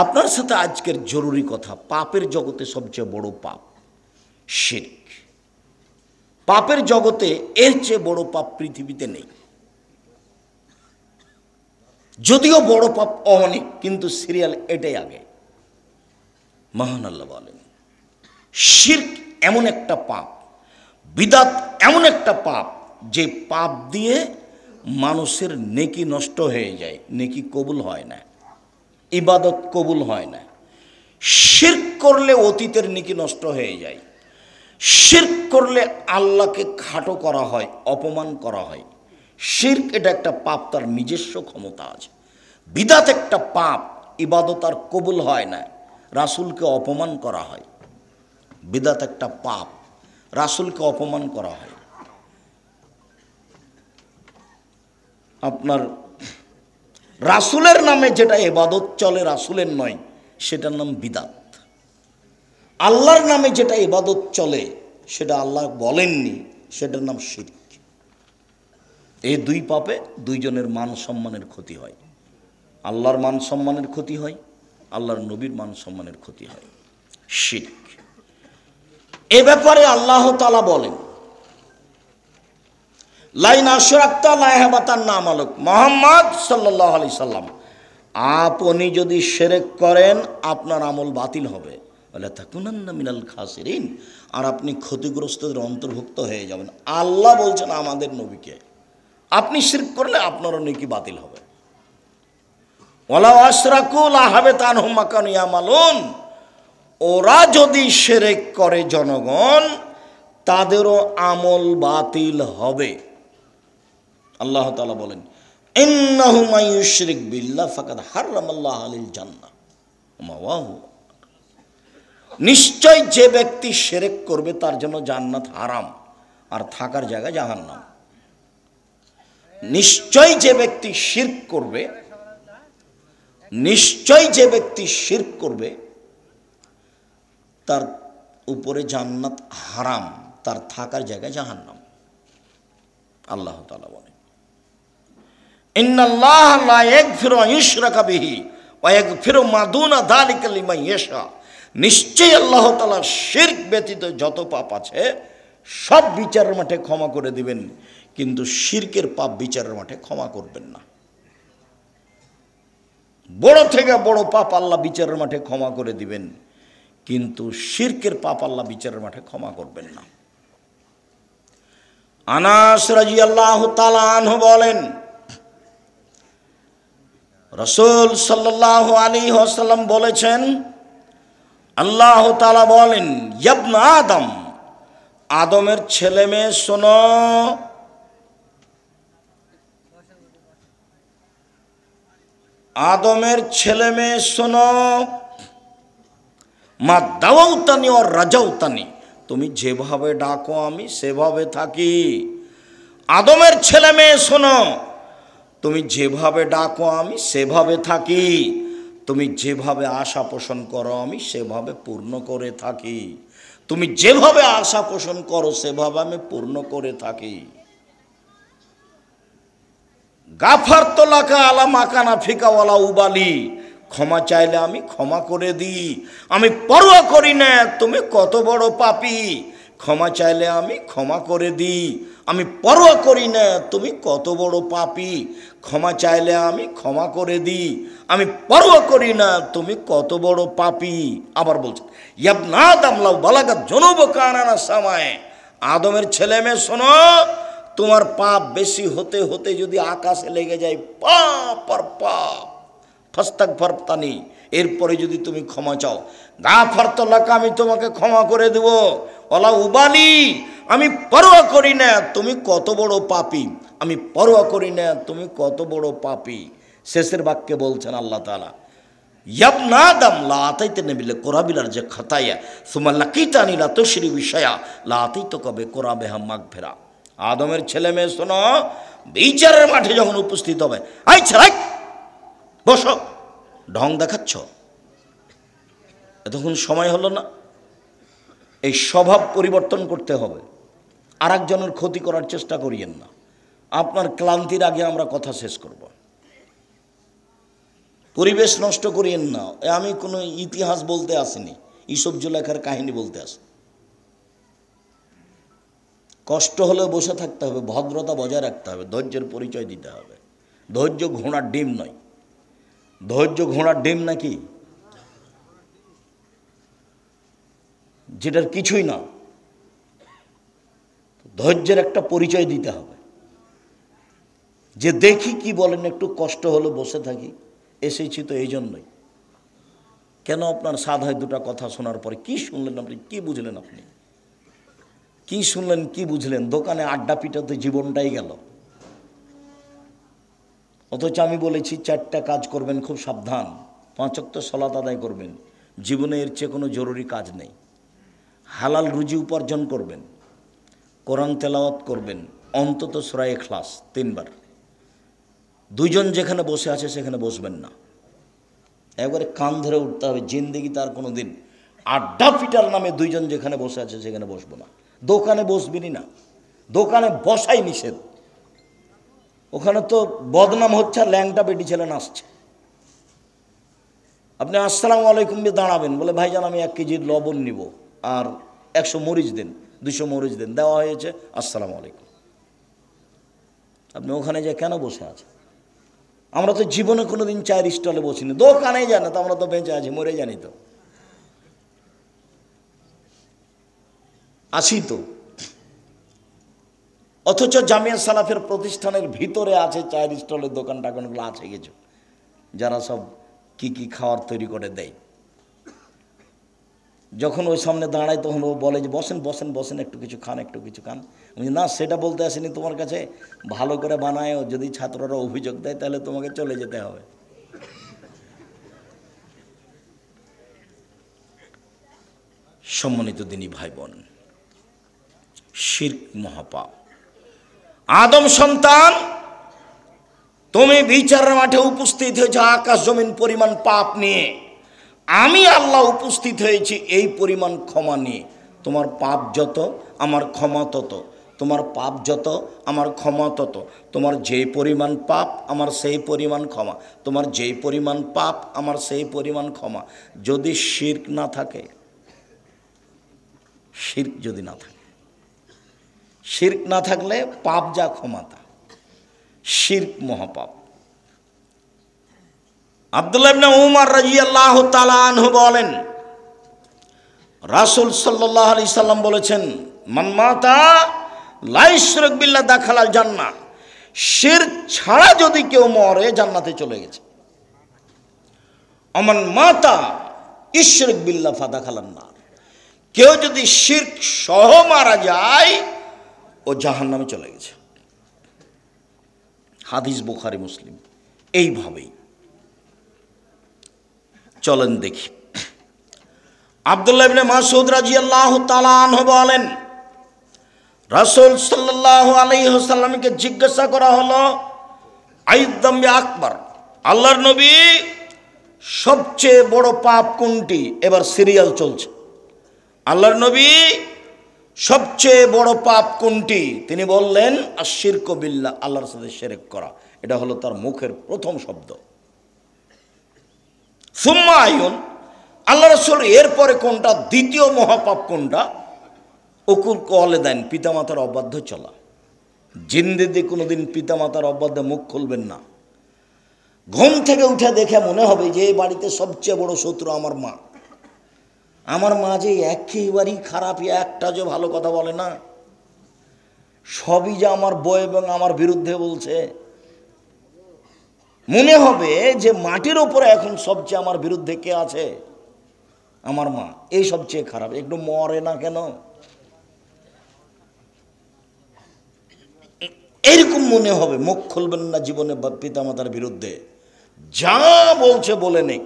আপনার সাথে আজকের জরুরি কথা, পাপের জগতে সবচেয়ে বড় পাপ শিরক। পাপের জগতে এর চেয়ে বড় পাপ পৃথিবীতে নেই। যদিও বড় পাপ অনেক, কিন্তু সিরিয়াল এটাই আগে। মহান আল্লাহ বলেন, শিরক এমন একটা পাপ, বিদাত এমন একটা পাপ, যে পাপ দিয়ে মানুষের নেকি নষ্ট হয়ে যায়, নেকি কবুল হয় না, ইবাদত কবুল হয় না। শিরক করলে অতীতের নেকি নষ্ট হয়ে যায়। শিরক করলে আল্লাহকে খাটো করা হয়, অপমান করা হয়। শিরক এটা একটা পাপ, তার নিজস্ব ক্ষমতা আছে। বিদাত একটা পাপ, ইবাদত আর কবুল হয় না, রাসূলকে অপমান করা হয়। বিদাত একটা পাপ, রাসূলকে অপমান করা হয়। আপনার রাসূলের নামে যেটা ইবাদত চলে, রাসূলের নয়, সেটার নাম বিদাত। আল্লাহর নামে যেটা ইবাদত চলে, সেটা আল্লাহ বলেননি, সেটার নাম শিরক। এই দুই পাপে দুইজনের মান সম্মানের ক্ষতি হয়। আল্লাহর মান সম্মানের ক্ষতি হয়, আল্লাহর নবীর মান সম্মানের ক্ষতি হয়। শিরক, এ ব্যাপারে আল্লাহ তাআলা বলেন, লাইন আশরাকতা লা ইয়াহবাতান্না আমালুক। মুহাম্মদ সাল্লাল্লাহু আলাইহি সাল্লাম, আপনি যদি শিরক করেন আপনার আমল বাতিল হবে, ওয়ালা তাকুনান্না মিনাল খাসিরিন, আর আপনি ক্ষতিগ্রস্তদের অন্তর্ভুক্ত হয়ে যাবেন। আল্লাহ বলছেন আমাদের নবীকে, আপনি শিরক করলে আপনারও নেকি বাতিল হবে। ওয়ালা আশরাকু লা হাবিতা আনহুম মা কানু ইয়ামালুন, ওরা যদি শিরক করে জনগণ, তাদেরও আমল বাতিল হবে। আল্লাহ তাআলা বলেন, ইন্নাহু মাইয়ুশরিক বিল্লাহ ফাকাদ হারামাল্লাহু আলাইহিল জান্নাহ ওয়া মাওয়াহু, নিশ্চয় যে ব্যক্তি শিরক করবে তার জন্য জান্নাত হারাম, আর থাকার জায়গা জাহান্নাম। নিশ্চয় যে ব্যক্তি শিরক করবে, নিশ্চয় যে ব্যক্তি শিরক করবে, তার উপরে জান্নাত হারাম, তার থাকার জায়গা জাহান্নাম। আল্লাহ তাআলা বলেন, ইন্নাল্লাহা লা ইয়াগফিরু আন ইউশরাকা বিহি ওয়া ইয়াগফিরু মা দুনা যালিকা লিমান ইয়াশা, নিশ্চয়ই আল্লাহ তাআলা শিরক ব্যতীত যত পাপ আছে সব বিচারের মাঠে ক্ষমা করে দিবেন, কিন্তু শিরকের পাপ বিচারের মাঠে ক্ষমা করবেন না। বড় থেকে বড় পাপ আল্লাহ বিচারের মাঠে ক্ষমা করে দিবেন, কিন্তু শিরকের পাপ আল্লাহ বিচারের মাঠে ক্ষমা করবেন না। আনাস রাদিয়াল্লাহু তাআলা আনহু বলেন, রাসূল সাল্লাল্লাহু আলাইহি ওয়াসাল্লাম বলেছেন, আল্লাহ তাআলা বলেন, ইবনা আদম, আদমের ছেলে মেয়ে শোনো, আদমের ছেলে মেয়ে শোনো, মা দাওয়াউতানি ও রাজাউতানি, তুমি যেভাবে ডাকো আমি সেভাবে থাকি। আদমের ছেলে মেয়ে শোনো, তুমি যেভাবে ডাকো আমি সেভাবে থাকি, তুমি যেভাবে আশা পোষণ করো আমি সেভাবে পূর্ণ করে থাকি, তুমি যেভাবে আশা পোষণ করো সেভাবে আমি পূর্ণ করে থাকি। গাফারতু লাকা আলা মা কানা ফিকা ওয়ালা উবালি, ক্ষমা চাইলে আমি ক্ষমা করে দিই, আমি পরোয়া করি না তুমি কত বড় পাপী। ক্ষমা চাইলে আমি ক্ষমা করে দিই, আমি পরোয়া করি না তুমি কত বড় পাপী। ক্ষমা চাইলে আমি ক্ষমা করে দিই, আমি পরোয়া করি না তুমি কত বড় পাপী। আবার বলছে, ইবনা আদম লাউ বালাগাত যুনুবুকা আনানা সামায়ে, আদমের ছেলে মেয়ে শোনো, তোমার পাপ বেশি হতে হতে যদি আকাশে লেগে যায়, পাপ আর পাপ, ফাস্তাগফিরতানি, এরপরে যদি তুমি ক্ষমা চাও, গাফারতু লাকা, আমি তোমাকে ক্ষমা করে দেব, ওয়ালা উবালি, আমি পরোয়া করি না তুমি কত বড় পাপী, আমি পরোয়া করি না তুমি কত বড় পাপী। শেষের বাক্যে বলছেন আল্লাহ তাআলা, ইবনা আদম লা আতাইতানি বিল কুরাবিলার যে খাতায়া সুম্মা লাকিতানি লা তুশরি বিশায়া লা আতাইতুকা বিকুরাবিহা মাগফিরা। আদমের ছেলে মেয়ে শোনো, বিচারের মাঠে যখন উপস্থিত হবে, আই ছেলে বসো, ঢং দেখাচ্ছ, এতক্ষণ সময় হলো না? এই স্বভাব পরিবর্তন করতে হবে। আর একজনের ক্ষতি করার চেষ্টা করিয়েন না। আপনার ক্লান্তির আগে আমরা কথা শেষ করব। পরিবেশ নষ্ট করিয়েন না। আমি কোনো ইতিহাস বলতে আসিনি, ইসব জুলেখার কাহিনী বলতে আসি। কষ্ট হলেও বসে থাকতে হবে, ভদ্রতা বজায় রাখতে হবে, ধৈর্যের পরিচয় দিতে হবে। ধৈর্য ঘোড়ার ডিম নয়। ধৈর্য ঘোড়ার ডিম নাকি, যেটার কিছুই না। ধৈর্যের একটা পরিচয় দিতে হবে, যে দেখি কি বলেন, একটু কষ্ট হলো বসে থাকি, এসেছি তো এই জন্যই। কেন আপনার সাধ হয় দুটা কথা শোনার পরে কি শুনলেন আপনি, কি বুঝলেন আপনি, কি শুনলেন কি বুঝলেন? দোকানে আড্ডা পিটাতে জীবনটাই গেল। অথচ আমি বলেছি 4টা কাজ করবেন, খুব সাবধান। 5 ওয়াক্ত সালাত আদায় করবেন, জীবনে এর চেয়ে কোনো জরুরি কাজ নেই। হালাল রুজি উপার্জন করবেন, কোরআন তেলাওয়াত করবেন, অন্তত সূরা ইখলাস 3 বার। 2 জন যেখানে বসে আছে সেখানে বসবেন না, একবারে কান ধরে উঠতে হবে। জিন্দেগি তার কোনো দিন আড্ডা পিটার নামে 2 জন যেখানে বসে আছে সেখানে বসবো না। দোকানে বসবিনি না, দোকানে বসাই নিষেধ। ওখানে তো বদনাম হচ্ছে, ল্যাংটা বেটি ছেলে নাচছে। আপনি আসসালামু আলাইকুম দিয়ে দাঁড়াবেন, বলে ভাইজান আমি 1 কেজি লবণ নিব আর 100 মরিচ দেন, 200 মরিচ দেন, দেওয়া হয়েছে, আসসালামু আলাইকুম। আপনি ওখানে যে কেন বসে আছেন? আমরা তো জীবনে কোনো দিন চায়ের স্টলে বসিনি, দোকানে জানে তো, আমরা তো বেঁচে আছি, মরে জানি তো, আসি তো। অথচ জামিয়া সালাফের প্রতিষ্ঠানের ভিতরে আছে চায়ের স্টলের দোকান টাকানগুলো আছে কিছু, যারা সব কি কি খাওয়ার তৈরি করে দেয়। যখন ওই সামনে দাঁড়ায় তখন ও বলে যে বসেন বসেন বসেন, একটু কিছু খান, একটু কিছু খান। আমি না, সেটা বলতে আসেনি তোমার কাছে, ভালো করে বানায়, যদি ছাত্ররা অভিযোগ দেয় তাহলে তোমাকে চলে যেতে হবে। সম্মানিত দিনী ভাই বোন, শিরক মহাপাপ। আদম সন্তান, তুমি বিচারের মাঠে উপস্থিত হয়েছে আকাশ জমিন পরিমাণ পাপ নিয়ে, আমি আল্লাহ উপস্থিত হয়েছি এই পরিমাণ ক্ষমা নিয়ে। তোমার পাপ যত আমার ক্ষমা তত, তোমার পাপ যত আমার ক্ষমা তত। তোমার যেই পরিমাণ পাপ আমার সেই পরিমাণ ক্ষমা, তোমার যেই পরিমাণ পাপ আমার সেই পরিমাণ ক্ষমা। যদি শিরক না থাকে, শিরক যদি না থাকে, শিরক না থাকলে পাপ যা ক্ষমা তা। শিরক মহাপাপ। আব্দুল্লাহ ইবনে উমর রাদিয়াল্লাহু তাআলা আনহু বলেন, রাসূল সাল্লাল্লাহু আলাইহি সাল্লাম বলেছেন, মান মাতা লা ইশরিক বিল্লাহ দাখালাল জান্নাহ। শিরক ছাড়া যদি কেউ মরে জান্নাতে চলে গেছে। আমান মাতা ইশরিক বিল্লাহ ফাদাখালান নার। কেউ যদি শিরক সহ মারা যায় ও জাহান্নামে চলে গেছে। হাদিস বুখারী মুসলিম। এইভাবেই চলেন দেখি। আব্দুল্লাহ ইবনে মাসউদ রাদিয়াল্লাহু তাআলা আনহু বলেন, রাসূল সাল্লাল্লাহু আলাইহি ওয়াসাল্লামকে জিজ্ঞাসা করা হলো, আইযামবি আকবার, আল্লাহর নবী সবচেয়ে বড় পাপ কোনটি? এবার সিরিয়াল চলছে। আল্লাহর নবী সবচেয়ে বড় পাপ কোনটি? তিনি বললেন আশিরকু বিল্লাহ, আল্লাহর সাথে শিরক করা। এটা হলো তার মুখের প্রথম শব্দ। সুম্মা আইয়ুন, আল্লাহ রাসূল এরপরে কোনটা? দ্বিতীয় মহাপাপ কোনটা? উকুল ওয়ালিদাইন, পিতামাতার অবাধ্য চলা। জিন্দেগিতে কোনোদিন পিতামাতার অবাধ্যে মুখ খুলবেন না। ঘুম থেকে উঠে দেখে মনে হবে যে এই বাড়িতে সবচেয়ে বড় শত্রু আমার মা। আমার মা যে একেবারেই খারাপ, একটা যে ভালো কথা বলে না, সবই যে আমার বউ এবং আমার বিরুদ্ধে বলছে। মনে হবে যে মাটির ওপরে এখন সবচেয়ে আমার বিরুদ্ধে কে আছে? আমার মা। এই সবচেয়ে খারাপ, একটু মরে না কেন? এরকম মনে হবে। মুখ খুলবেন না জীবনে পিতামাতার বিরুদ্ধে, যা বলছে বলে নেই।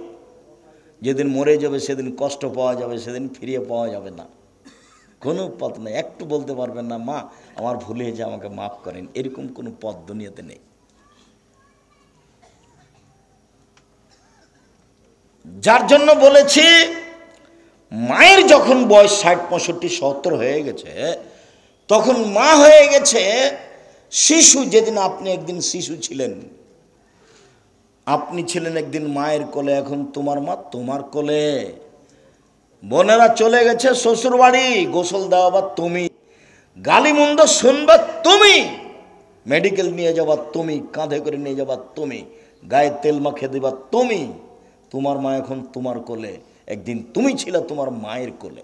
যেদিন মরে যাবে সেদিন কষ্ট পাওয়া যাবে, সেদিন ফিরিয়ে পাওয়া যাবে না। কোনো পথ নেই। একটু বলতে পারবেন না মা আমার ভুল হয়েছে, আমাকে মাফ করেন, এরকম কোনো পথ দুনিয়াতে নেই। যার জন্য বলেছি, মায়ের যখন বয়স 60, 65, 70 হয়ে গেছে, তখন মা হয়ে গেছে শিশু। যেদিন আপনি একদিন শিশু ছিলেন, আপনি ছিলেন একদিন মায়ের কোলে, এখন তোমার মা তোমার কোলে। বোনেরা চলে গেছে শ্বশুর বাড়ি, গোসল দেওয়াবার তুমি, গালিমন্দ শুনবা তুমি, মেডিকেল নিয়ে যাবার তুমি, কাঁধে করে নিয়ে যাবার তুমি, গায়ে তেল মাখে দেবার তুমি। তোমার মা এখন তোমার কোলে, একদিন তুমি ছিলে তোমার মায়ের কোলে।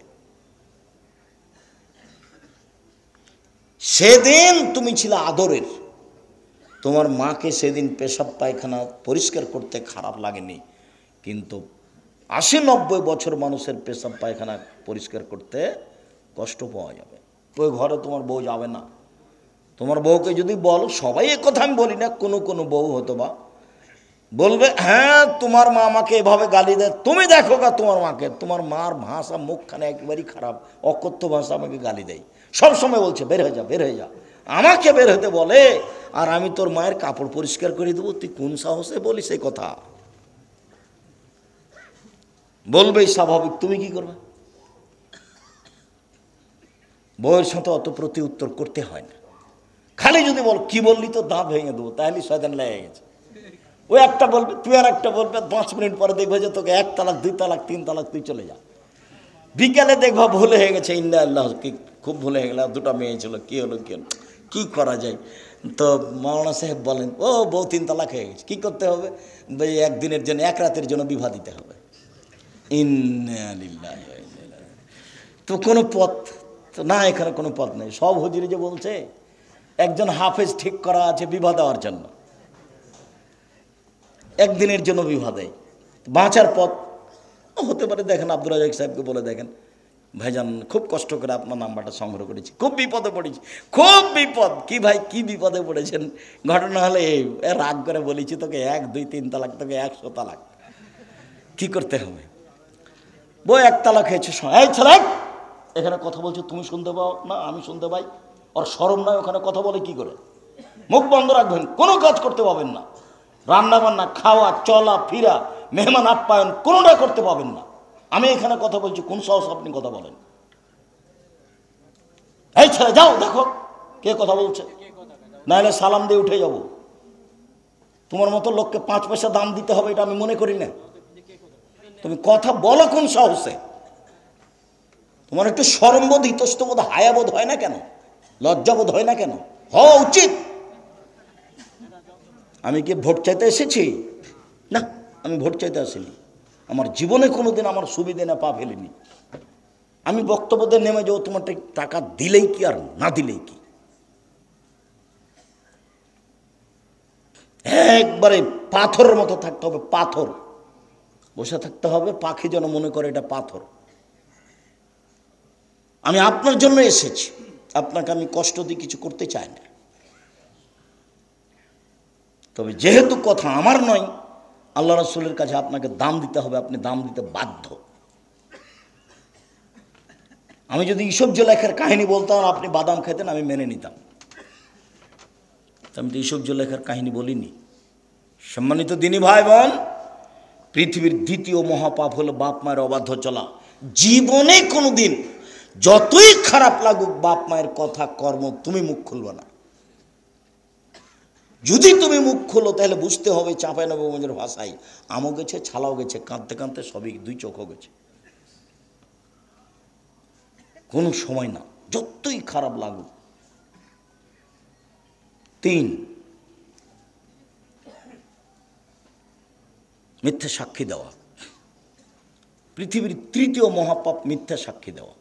সেদিন তুমি ছিলে আদরের। তোমার মাকে সেদিন পেশাব পায়খানা পরিষ্কার করতে খারাপ লাগেনি, কিন্তু 80-90 বছর মানুষের পেশাব পায়খানা পরিষ্কার করতে কষ্ট পাওয়া যাবে। ওই ঘরে তোমার বউ যাবে না। তোমার বউকে যদি বলো, সবাই এ কথা আমি বলি না, কোনো কোনো বউ হতো বা বলবে, হ্যাঁ তোমার মা আমাকে এভাবে গালি দেয়, তুমি দেখো গা তোমার মাকে, তোমার মার ভাষা মুখখানে একেবারেই খারাপ, অকথ্য ভাষা, আমাকে গালি দেয়, সব সময় বলছে বের হয়ে যা, বের হয়ে যা, আমাকে বের হতে বলে, আর আমি তোর মায়ের কাপড় পরিষ্কার করে দেবো, তুই কোন সাহসে বলিস এই কথা? বলবেই স্বাভাবিক। তুমি কি করবে? বউয়ের সাথে অত প্রতি উত্তর করতে হয় না, খালি যদি বল কি বললি তো দাঁত ভেঙে দেবো, তাহলে শয়তান লেগে গেছে। ওই একটা বলবে, তুই আর একটা বলবে, 5 মিনিট পরে দেখবে যে তোকে 1 তালাক 2 তালাক 3 তালাক, তুই চলে যা। বিকালে দেখবা ভুলে হয়ে গেছে, ইন্না আল্লাহ, কি খুব ভুলে হয়ে গেল, 2টা মেয়ে ছিল, কি হলো কি করা যায়? তো মাওলানা সাহেব বলেন, ও বউ 3 তালাক হয়ে গেছে, কি করতে হবে? একদিনের জন্য, 1 রাতের জন্য বিবাহ দিতে হবে। ইন্না লিল্লাহি ওয়া ইন্না ইলাইহি রাজিউন। তো কোনো পথ তো না, এখানে কোনো পথ নেই। সব হুজুরি যে বলছে একজন হাফেজ ঠিক করা আছে বিবাহ দেওয়ার জন্য, একদিনের জন্য বিবাহ দেয়, বাঁচার পথ হতে পারে। দেখেন আব্দুর রাজাক সাহেবকে বলে দেখেন, ভাইজান খুব কষ্ট করে আপনার নাম্বারটা সংগ্রহ করেছি, খুব বিপদে পড়েছি, খুব বিপদ। কি ভাই কি বিপদে পড়েছেন? ঘটনা হলে রাগ করে বলেছি তোকে 1 2 3 তালাক, তোকে 100 তালাক, কি করতে হবে? বই 1 তালাক হয়েছে। এই ছেলে, এখানে কথা বলছো, তুমি শুনতে পাও না? আমি শুনতে পাই। ওর শরম নয়? ওখানে কথা বলে কি করে? মুখ বন্ধ রাখবেন, কোনো কাজ করতে পাবেন না, রান্না বান্না, খাওয়া, চলা ফিরা, মেহমান আপ্যায়ন কোনোটা করতে পাবেন না। আমি এখানে কথা বলছি, কোন সাহস আপনি কথা বলেন? এই ছেলে যাও দেখো কে কথা বলছে, নাহলে সালাম দিয়ে উঠে যাব। তোমার মতো লোককে 5 পয়সা দাম দিতে হবে এটা আমি মনে করি না। তুমি কথা বলো কোন সাহসে? তোমার একটু শরমবোধ, ইতস্তবোধ, হায়াবোধ হয় না কেন? লজ্জাবোধ হয় না কেন? হওয়া উচিত। আমি কি ভোট চাইতে এসেছি? না, আমি ভোট চাইতে আসিনি। আমার জীবনে কোনোদিন আমার সুবিধে না পা ফেলিনি। আমি বক্তব্য দিয়ে নেমে যাবো, তোমার টাকা দিলেই কি আর না দিলেই কি? একবারে পাথরের মতো থাকতে হবে, পাথর বসে থাকতে হবে, পাখি যেন মনে করে এটা পাথর। আমি আপনার জন্য এসেছি, আপনাকে আমি কষ্ট দিয়ে কিছু করতে চাই না। তবে যেহেতু কথা আমার নয়, আল্লাহ রাসূলের কাছে আপনাকে দাম দিতে হবে, আপনি দাম দিতে বাধ্য। আমি যদি ইউসুফ জুলাইখার কাহিনী বলতাম, আপনি বাদাম খেতেন, আমি মেনে নিতাম। আমি তো ইউসুফ জুলাইখার কাহিনী বলিনি। সম্মানিত দিনী ভাই বোন, পৃথিবীর দ্বিতীয় মহাপাপ হলো বাপ মায়ের অবাধ্য চলা। জীবনে কোনো দিন যতই খারাপ লাগুক বাপ মায়ের কথা কর্ম, তুমি মুখ খুলবে না। যদি তুমি মুখ খোলো তাহলে বুঝতে হবে চাঁপাইনবাবগঞ্জের ভাষায়, আমও গেছে ছালাও গেছে, কাঁদতে কাঁদতে সবই 2 চোখও গেছে। কোনো সময় না, যতই খারাপ লাগুক। 3, মিথ্যা সাক্ষী দেওয়া। পৃথিবীর 3য় মহাপাপ মিথ্যা সাক্ষী দেওয়া।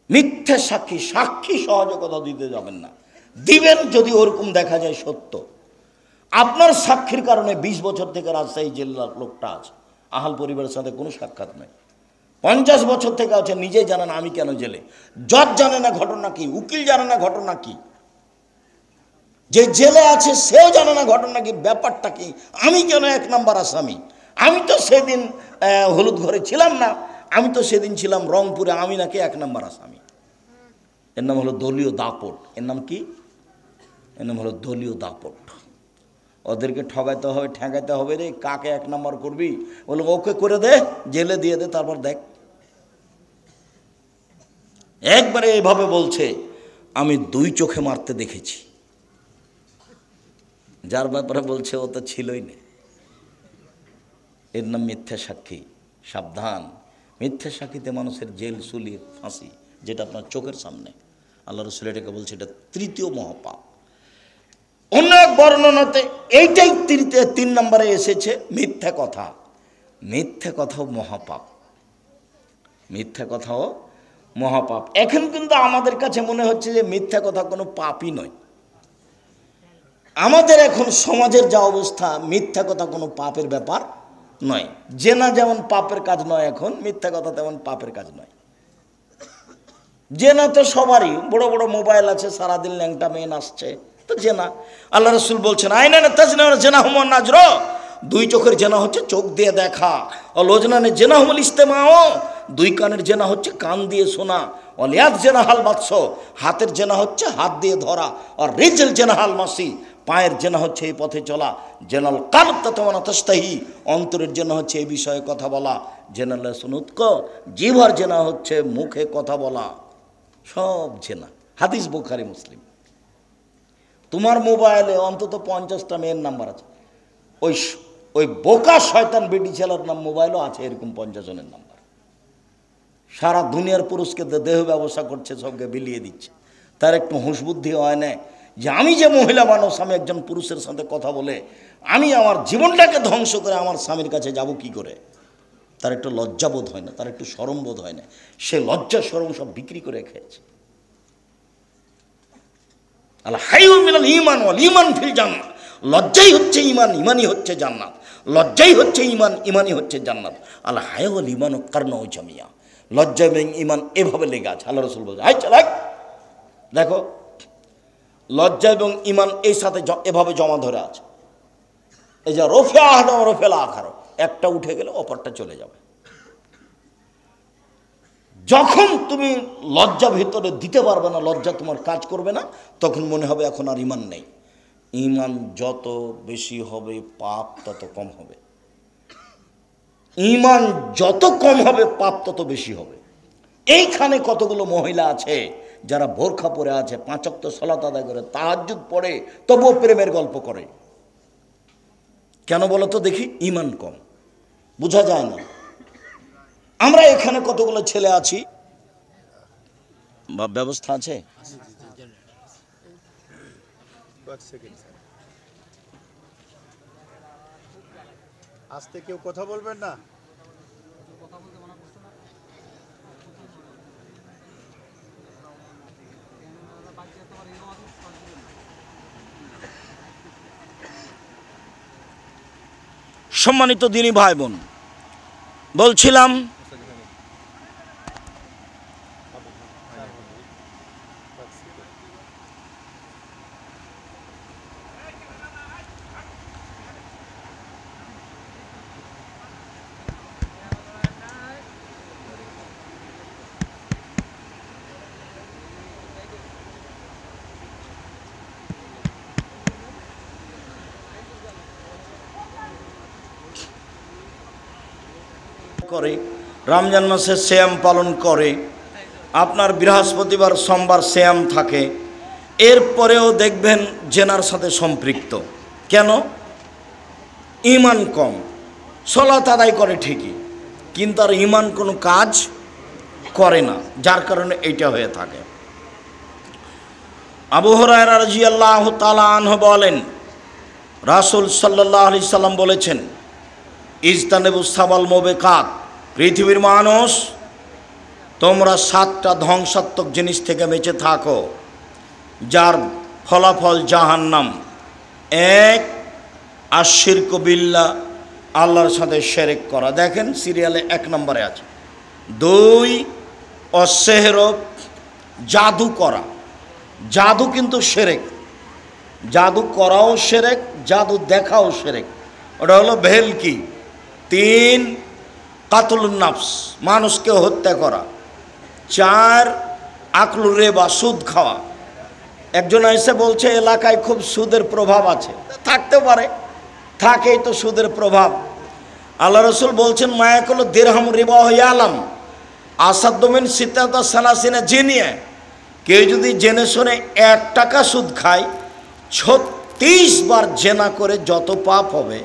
মিথ্যা সাক্ষী, সাক্ষী সহজে কথা দিতে যাবেন না। দিবেন যদি ওরকম দেখা যায় সত্য। আপনার সাক্ষীর কারণে 20 বছর থেকে রাজশাহী জেলার লোকটা আছে, আহাল পরিবারের সাথে কোনো সাক্ষাৎ নেই। 50 বছর থেকে আছে, নিজেই জানে না আমি কেন জেলে। জজ জানে না ঘটনা কি, উকিল জানে না ঘটনা কি, যে জেলে আছে সেও জানে না ঘটনা কি, ব্যাপারটা কি, আমি কেন 1 নম্বর আসামি। আমি তো সেদিন হলুদ ঘরে ছিলাম না, আমি তো সেদিন ছিলাম রংপুরে, আমি নাকি 1 নম্বর আসামি। এর নাম হলো দলীয় দাপট। এর নাম কি? এর নাম হলো দলীয় দাপট। ওদেরকে ঠগাইতে হবে, ঠেকাইতে হবে রে, কাকে 1 নম্বর করবি, বলে ওকে করে দে, জেলে দিয়ে দে, তারপর দেখ। একবারে এইভাবে বলছে, আমি 2 চোখে মারতে দেখেছি। যার ব্যাপারে বলছে ও তো ছিলই না, এর নাম মিথ্যা সাক্ষী। সাবধান, মিথ্যা সাক্ষীতে মানুষের জেল, সুলি, ফাঁসি, যেটা আপনার চোখের সামনে। আল্লাহ রসুল এটাকে বলছে এটা তৃতীয় মহাপাপ। অন্য এক বর্ণনাতে এইটাই 3 নম্বরে এসেছে, মিথ্যা কথা। মিথ্যা কথাও মহাপাপ, মিথ্যা কথাও মহাপাপ। এখন কিন্তু আমাদের কাছে মনে হচ্ছে যে মিথ্যা কথা কোনো পাপই নয়। আমাদের এখন সমাজের যা অবস্থা, মিথ্যা কথা কোনো পাপের ব্যাপার নয়। জেনা যেমন পাপের কাজ নয়, এখন মিথ্যা কথা তেমন পাপের কাজ নয়। জেনা তো সবারই, বড় বড় মোবাইল আছে, সারাদিন ল্যাংটা মেয়ে আসছে, তো জেনা। আল্লাহ রসুল বলছেন আইনা জেনা হুমন নাজর, 2 চোখের জেনা হচ্ছে চোখ দিয়ে দেখা। অলোজনানে জেনা হুমল ইস্তেমাও, 2 কানের জেনা হচ্ছে কান দিয়ে শোনা। অলিয়াদ জেনা হাল বাৎস, হাতের জেনা হচ্ছে হাত দিয়ে ধরা। আর রিজল জেনা হাল মাসি, পায়ের জেনা হচ্ছে এই পথে চলা। জেনাল কালব ততমানা তস্তাহি, অন্তরের জেনা হচ্ছে এই বিষয়ে কথা বলা। জেনাল সুনুৎক, জিহ্বার জেনা হচ্ছে মুখে কথা বলা। সব জেনা, হাদিস বুখারী মুসলিম। তোমার মোবাইলে অন্তত 50টা মেয়ের নাম্বার আছে, ওই বোকা শয়তান বেটি ছেলের নাম মোবাইলও আছে এরকম 50 জনের নাম্বার। সারা দুনিয়ার পুরুষকে দেহ ব্যবসা করছে, সবকে বিলিয়ে দিচ্ছে। তার একটু হুঁশ বুদ্ধি হয় না যে আমি যে মহিলা মানুষ, আমি একজন পুরুষের সাথে কথা বলে আমি আমার জীবনটাকে ধ্বংস করে আমার স্বামীর কাছে যাব কি করে? তার একটু লজ্জাবোধ হয় না, তার একটু শরম বোধ হয় না। সে লজ্জা শরম সব বিক্রি করে খেয়েছে। আল হাইউ মিনাল ঈমান ওয়াল ঈমান ফিল জান্নাত, লজ্জাই হচ্ছে ঈমান, ঈমানই হচ্ছে জান্নাত। লজ্জাই হচ্ছে ঈমান, ঈমানই হচ্ছে জান্নাত। আল হায়া ওয়াল ঈমান কারনাউ জামিয়া, লজ্জা এবং ঈমান এভাবে লেগে আছে। আল্লাহ রাসূল বলেন আই চালাক, দেখো লজ্জা এবং ঈমান এই সাথে এভাবে জমা ধরে আছে। এই যে রফিয়া আহাদ রফেল আখার, একটা উঠে গেলে অপরটা চলে যাবে। যখন তুমি লজ্জা ভিতরে দিতে পারবে না, লজ্জা তোমার কাজ করবে না, তখন মনে হবে এখন আর ঈমান নেই। ঈমান যত বেশি হবে পাপ তত কম হবে। ঈমান যত কম হবে পাপ তত বেশি হবে। এইখানে কতগুলো মহিলা আছে যারা বোরখা পরে আছে, 5 ওয়াক্ত সালাত আদায় করে, তাহাজ্জুদ পড়ে, তবুও প্রেমের গল্প করে। কেন বলো তো দেখি? ঈমান কম, বোঝা যায় না। আমরা এখানে কতগুলো ছেলে আছি, বা ব্যবস্থা আছে? আস্তে কেউ কথা বলবেন না। সম্মানিত দিনী ভাই বোন, বলছিলাম করে রমজান মাসে সিয়াম পালন করে, আপনার বৃহস্পতিবার সোমবার সিয়াম থাকে, এরপরেও দেখবেন জেনার সাথে সম্পৃক্ত। কেন? ঈমান কম। সালাত আদায় করে ঠিকই, কিন্তু আর ঈমান কোনো কাজ করে না, যার কারণে এইটা হয়ে থাকে। আবু হুরায়রা রাদিয়াল্লাহু তাআলা আনহু বলেন, রাসূল সাল্লাল্লাহু আলাইহি সাল্লাম বলেছেন, ইজতানিবুস সাবাল মুবিকাত, পৃথিবীর মানুষ তোমরা 7টা ধ্বংসাত্মক জিনিস থেকে বেঁচে থাকো, যার ফলাফল জাহান্নাম। 1, আশিরকু বিল্লাহ, আল্লাহর সাথে শিরক করা, দেখেন সিরিয়ালে 1 নম্বরে আছে। 2, অসেহর, জাদু করা। জাদু কিন্তু শিরক, জাদু করাও শিরক, জাদু দেখাও শিরক, ওটা হলো ভেলকি। 3, কাতলুন নাফস, মানুষকে হত্যা করা। 4, আকলু রিবা, সুদ খাওয়া। একজন এসে বলছে এলাকায় খুব সুদের প্রভাব আছে, থাকতে পারে, থাকেই তো সুদের প্রভাব। আল্লাহ রসুল বলছেন মায়াকুল দিরহাম রিবা ইয়ালাম আসাদমিন সিতাতা সালাসিনা জিনিয়া, কেউ যদি জেনে শুনে 1 টাকা সুদ খায় 30 বার জেনা করে যত পাপ হবে,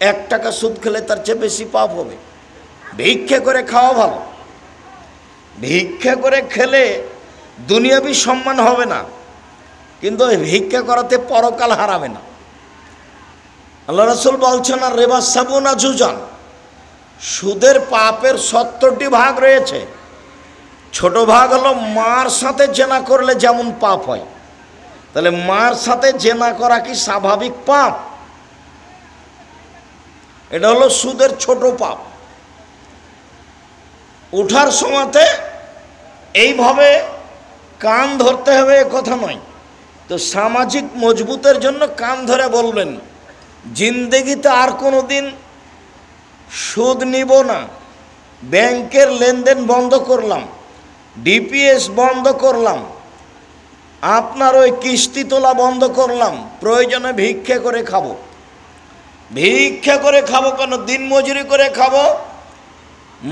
1 টাকা সুদ খেলে তার চেয়ে বেশি পাপ হবে। ভিক্ষা করে খাওয়া ভালো। ভিক্ষা করে খেলে দুনিয়াবি সম্মান হবে না, কিন্তু ভিক্ষা করাতে পরকাল হারাবে না। আল্লাহ রাসূল বলছেন, আর রেবা সাবুনা জুজান, সুদের পাপের 70টি ভাগ রয়েছে। ছোট ভাগ হলো মার সাথে জেনা করলে যেমন পাপ হয়, তাহলে মার সাথে জেনা করা কি স্বাভাবিক পাপ? এটা হলো সুদের ছোট পাপ। উঠার সময়তে এইভাবে কান ধরতে হবে এ কথা নয়। তো সামাজিক মজবুতের জন্য কান ধরে বলবেন, জিন্দেগিতে আর কোনো দিন সুদ নিব না, ব্যাংকের লেনদেন বন্ধ করলাম, ডিপিএস বন্ধ করলাম, আপনার ওই কিস্তি তোলা বন্ধ করলাম, প্রয়োজনে ভিক্ষা করে খাবো। ভিক্ষা করে খাবো কেন? দিন মজুরি করে খাবো,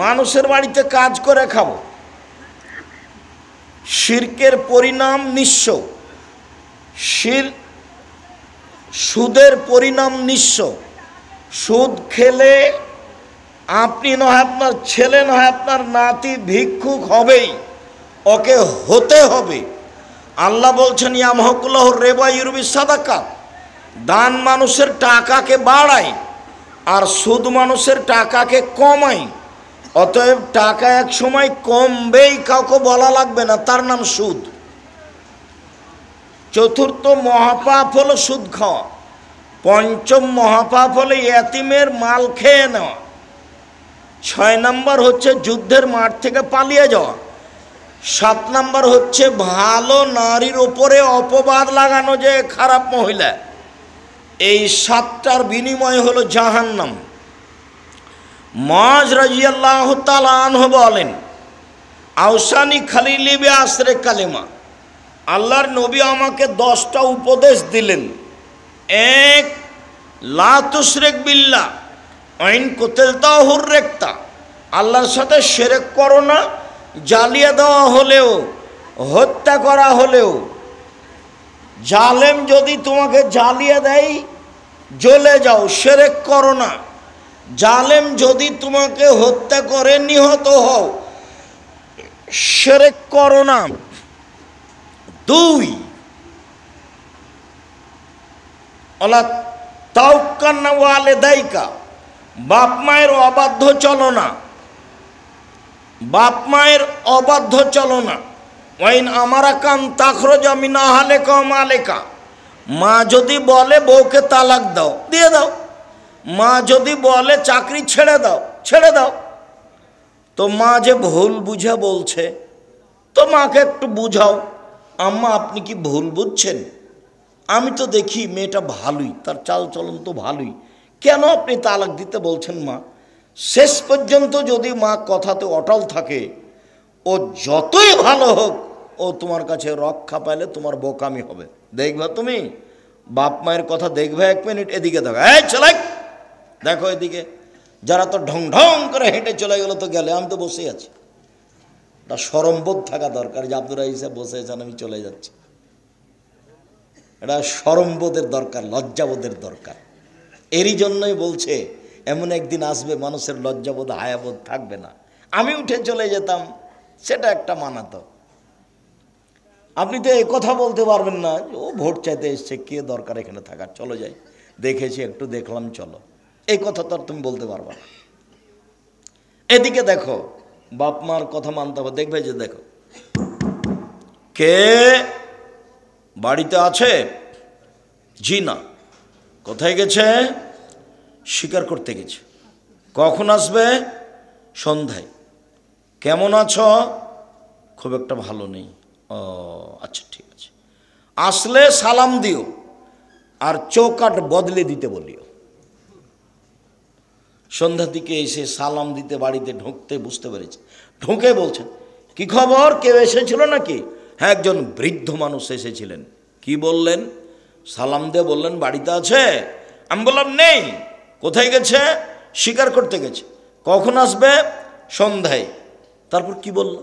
মানুষের বাড়িতে কাজ করে খাবো। শিরকের পরিণাম নিঃস্ব, সুদের পরিণাম নিঃস্ব। সুদ খেলে আপনি নয় আপনার ছেলে নয় আপনার নাতি ভিক্ষুক হবেই, ওকে হতে হবে। আল্লাহ বলছেন, ইয়ামহাকুল্লাহু রিবা ইউরবি সাদাকাত, দান মানুষের টাকাকে বাড়ায় আর সুদ মানুষের টাকাকে কমায়। অতএব টাকা এক সময় কমবেই, কাউকে বলা লাগবে না, তার নাম সুদ। চতুর্থ মহাপাপ হলো সুদ খাওয়া। পঞ্চম মহাপাপ হলো এতিমের মাল খেয়ে নেওয়া। 6 নম্বর হচ্ছে যুদ্ধের মাঠ থেকে পালিয়ে যাওয়া। 7 নম্বর হচ্ছে ভালো নারীর ওপরে অপবাদ লাগানো যে খারাপ মহিলা। এই 7টার বিনিময় হলো জাহান্নাম। মুআজ রাদিয়াল্লাহু তাআলা আনহু বলেন, আওসানি খালিলি বি আসরে কালিমা, আল্লাহর নবী আমাকে 10টা উপদেশ দিলেন। 1, লা তুশরিক বিল্লাহ আইন কুতিলতা হুররিকতা, আল্লাহর সাথে শিরক করো না, জ্বালিয়ে দেওয়া হলেও, হত্যা করা হলেও। জালেম যদি তোমাকে জ্বালিয়ে দেয় জ্বলে যাও, শিরক করো না। জালেম যদি তোমাকে হত্যা করে নিহত হও, শিরক করো না। 2, ওয়ালা তাওক্কালনা ওয়ালিদাইকা, বাপ মায়ের অবাধ্য চলো না, বাপ মায়ের অবাধ্য চলো না। ওয়াইন আমারাকান তাখরুজা মিন আহলিকা ওয়া মালিকা, মা যদি বলে বউকে তালাক দাও, দিয়ে দাও। মা যদি বলে চাকরি ছেড়ে দাও, ছেড়ে দাও। তো মা যে ভুল বুঝে বলছে, তো মাকে একটু বুঝাও, আম্মা আপনি কি ভুল বুঝছেন? আমি তো দেখি মেয়েটা ভালোই, তার চাল চলন তো ভালোই, কেন আপনি তালাক দিতে বলছেন মা? শেষ পর্যন্ত যদি মা কথাতে অটল থাকে, ও যতই ভালো হোক, ও তোমার কাছে রক্ষা পাইলে তোমার বোকামি হবে। দেখবা তুমি, বাপ মায়ের কথা দেখবে। 1 মিনিট এদিকে দেখো, এই চলাই দেখো এদিকে। যারা তো ঢং ঢং করে হেঁটে চলে গেল তো গেলে, আমি তো বসেই আছি। এটা শরমবোধ থাকা দরকার যে আব্দুর রাহিম সাহেব বসে আছেন, আমি চলে যাচ্ছি। এটা শরমবোধের দরকার, লজ্জাবোধের দরকার। এরই জন্যই বলছে, এমন একদিন আসবে মানুষের লজ্জাবোধ হায়াবোধ থাকবে না। আমি উঠে চলে যেতাম, সেটা একটা মানাতো। আপনি তো এই কথা বলতে পারবেন না, ও ভোট চাইতে এসছে, কে দরকার এখানে থাকার, চলো যাই, দেখেছি একটু দেখলাম চলো, এই কথা তো আর তুমি বলতে পারবা না। এদিকে দেখো, বাপ মার কথা মানতে হবে। দেখবে যে দেখো কে বাড়িতে আছে, জি না। কোথায় গেছে? শিকার করতে গেছে। কখন আসবে? সন্ধ্যায়। কেমন আছো? খুব একটা ভালো নেই। ও আচ্ছা ঠিক আছে, আসলে সালাম দিও আর চৌকাট বদলে দিতে বলিও। সন্ধ্যার দিকে এসে সালাম দিতে বাড়িতে ঢুকতে বুঝতে পেরেছে, ঢুকে বলছেন, কি খবর, কেউ এসেছিল নাকি? হ্যাঁ, একজন বৃদ্ধ মানুষ এসেছিলেন। কি বললেন? সালাম দিয়ে বললেন বাড়িতে আছে। আমি বললাম নেই। কোথায় গেছে? শিকার করতে গেছে। কখন আসবে? সন্ধ্যায়। তারপর কি বলল?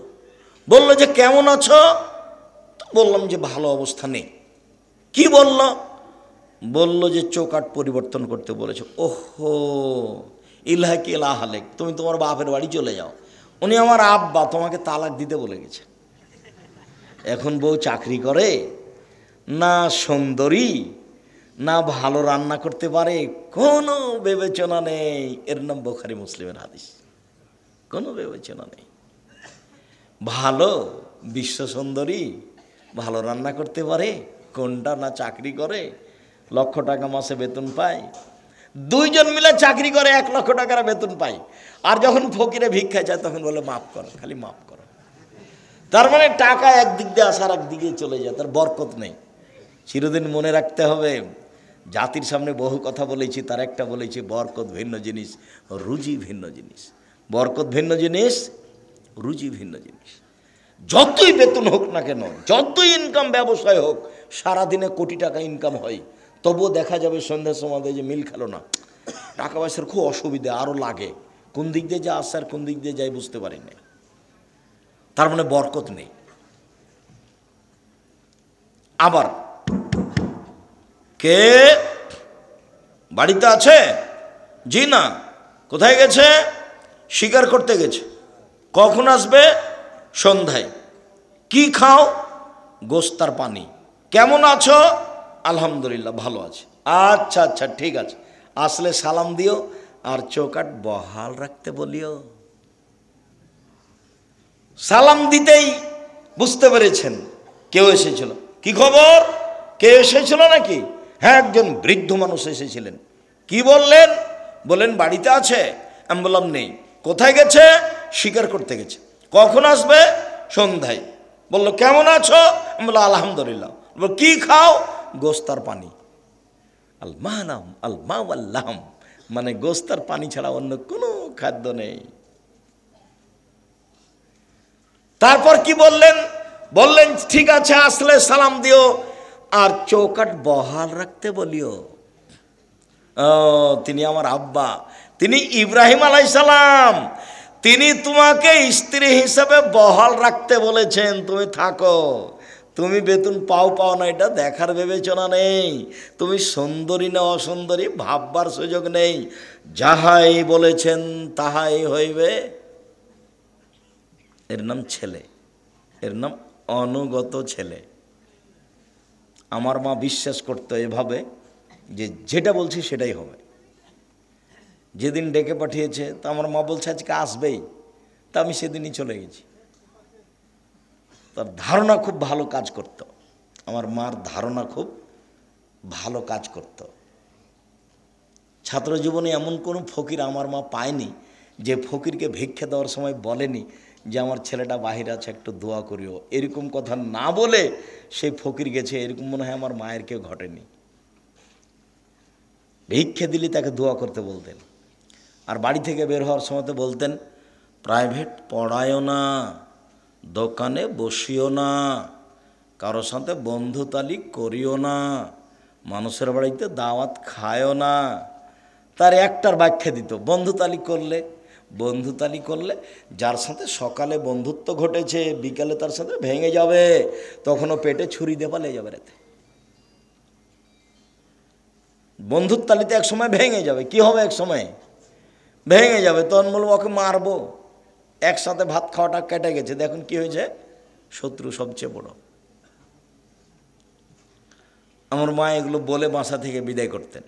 বলল যে কেমন আছো? বললাম যে ভালো অবস্থা নেই। কি বলল? বলল যে চৌকাঠ পরিবর্তন করতে বলেছে। ওহো, ইলাহাকে ইলাহালেক, তুমি তোমার বাপের বাড়ি চলে যাও। উনি আমার আব্বা, তোমাকে তালাক দিতে বলে গেছে। এখন বউ চাকরি করে না, সুন্দরী না, ভালো রান্না করতে পারে, কোনো বিবেচনা নেই। এর নাম বুখারী মুসলিমের হাদিস। কোনো বিবেচনা নেই। ভালো বিশ্ব সুন্দরী, ভালো রান্না করতে পারে, কোনটা, না চাকরি করে, লক্ষ টাকা মাসে বেতন পায়। দুইজন মিলে চাকরি করে 1 লক্ষ টাকার বেতন পায়। আর যখন ফকিরে ভিক্ষা চায় তখন বলে মাফ করো, খালি মাফ করো। তার মানে টাকা একদিক দিয়ে আসার একদিকে চলে যায়, তার বরকত নেই। চিরদিন মনে রাখতে হবে, জাতির সামনে বহু কথা বলেছি, তার একটা বলেছি, বরকত ভিন্ন জিনিস, রুজি ভিন্ন জিনিস। বরকত ভিন্ন জিনিস, রুজি ভিন্ন জিনিস। যতই বেতন হোক না কেন, যতই ইনকাম ব্যবসায় হোক, সারাদিনে কোটি টাকা ইনকাম হয়, তবুও দেখা যাবে সন্ধ্যার সময় যে মিল খেলো না, টাকা পয়সার খুব অসুবিধা, আরও লাগে। কোন দিক দিয়ে যা আসছে আর কোন দিক দিয়ে যাই বুঝতে পারি না। তার মানে বরকত নেই। আবার কে বাড়িতে আছে? জি না। কোথায় গেছে? শিকার করতে গেছে। কখন আসবে? সন্ধ্যায়। কি খাও? গোস্তার পানি। কেমন আছো? আলহামদুলিল্লাহ, ভালো আছে। আচ্ছা আচ্ছা, ঠিক আছে, আসলে সালাম দিও আর চৌকাঠ বহাল রাখতে বলিও। সালাম দিতেই বুঝতে পেরেছেন কেউ এসেছিল। কি খবর? কেউ এসেছিল নাকি? হ্যাঁ, একজন বৃদ্ধ মানুষ এসেছিলেন। কি বললেন? বলেন বাড়িতে আছে। আমি বললাম নেই। কোথায় গেছে? শিকার করতে গেছে। কখন আসবে? সন্ধ্যায়। বলল কেমন আছো? আমি বললাম আলহামদুলিল্লাহ। বলল কি খাও? গোস্তার পানি। আল মাহনাম আল মাওয়াল্লাহম, মানে গোস্তার পানি ছাড়া অন্য কোনো খাদ্য নেই। তারপর কি বললেন? বললেন ঠিক আছে, আসলে সালাম দিও আর চৌকাঠ বহাল রাখতে বলিও। তিনি আমার আব্বা, তিনি ইব্রাহিম আলাইহিস সালাম, তিনি তোমাকে স্ত্রী হিসাবে বহাল রাখতে বলেছেন। তুমি থাকো, তুমি বেতন পাও পাও না এটা দেখার বিবেচনা নেই, তুমি সুন্দরী না অসুন্দরী ভাববার সুযোগ নেই, যাহাই বলেছেন তাহাই হইবে। এর নাম ছেলে, এর নাম অনুগত ছেলে। আমার মা বিশ্বাস করতো এভাবে যে যেটা বলছি সেটাই হবে। যেদিন ডেকে পাঠিয়েছে তা আমার মা বলছে আজকে আসবেই, তা আমি সেদিনই চলে গেছি। তার ধারণা খুব ভালো কাজ করত, আমার মার ধারণা খুব ভালো কাজ করত। ছাত্র জীবনে এমন কোনো ফকির আমার মা পায়নি যে ফকিরকে ভিক্ষা দেওয়ার সময় বলেনি যে আমার ছেলেটা বাহিরে আছে, একটু দোয়া করিও। এরকম কথা না বলে সেই ফকির গেছে, এরকম মনে হয় আমার মায়ের কেউ ঘটেনি। ভিক্ষা দিলে তাকে দোয়া করতে বলতেন। আর বাড়ি থেকে বের হওয়ার সময় তো বলতেন প্রাইভেট পড়ায়ও না, দোকানে বসিও না, কারোর সাথে বন্ধুতালি করিও না, মানুষের বাড়িতে দাওয়াত খায়ও না। তার একটার ব্যাখ্যা দিত, বন্ধুতালি করলে যার সাথে সকালে বন্ধুত্ব ঘটেছে বিকালে তার সাথে ভেঙে যাবে, তখনও পেটে ছুরি দিয়ে পালিয়ে যাবে রাতে। বন্ধুত্বালিতে এক সময় ভেঙে যাবে। কি হবে? এক সময় ভেঙে যাবে, তখন বলবো ওকে মারবো। একসাথে ভাত খাওয়াটা কেটে গেছে, দেখুন কি হয়েছে, শত্রু সবচেয়ে বড়। আমার মা এগুলো বলে বাসা থেকে বিদায় করতেন।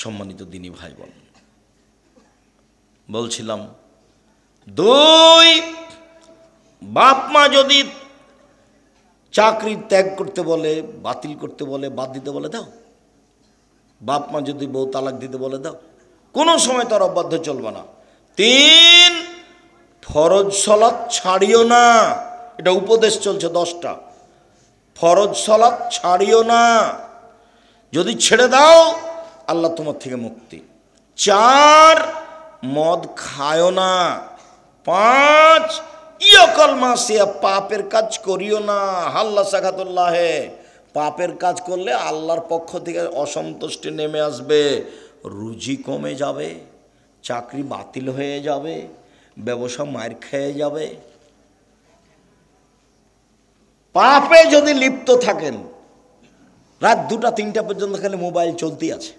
সম্মানিত দিনী ভাই বোন, বলছিলাম 2, বাপ মা যদি চাকরি ত্যাগ করতে বলে, বাতিল করতে বলে, বাদ দিতে বলে দাও। বাপ মা যদি বউ তালাক দিতে বলে দাও, কোনো সময় তার অবাধ্য চলবে না। 3, ফরজ সালাত ছাড়িও না। এটা উপদেশ চলছে 10টা। ফরজ সালাত ছাড়িও না, যদি ছেড়ে দাও আল্লাহ তোমার থেকে মুক্তি। 4, মদ খায়ও না। 5, ইয়কল মাসিয়া, পাপের কাজ করিও না। হাল্লা সাখাতুল্লাহে, পাপের কাজ করলে আল্লাহর পক্ষ থেকে অসন্তুষ্টি নেমে আসবে, রুজি কমে যাবে, চাকরি বাতিল হয়ে যাবে, ব্যবসা মার খেয়ে যাবে। পাপে যদি লিপ্ত থাকেন রাত 2টা 3টা পর্যন্ত খালি মোবাইল চলতেই আছে।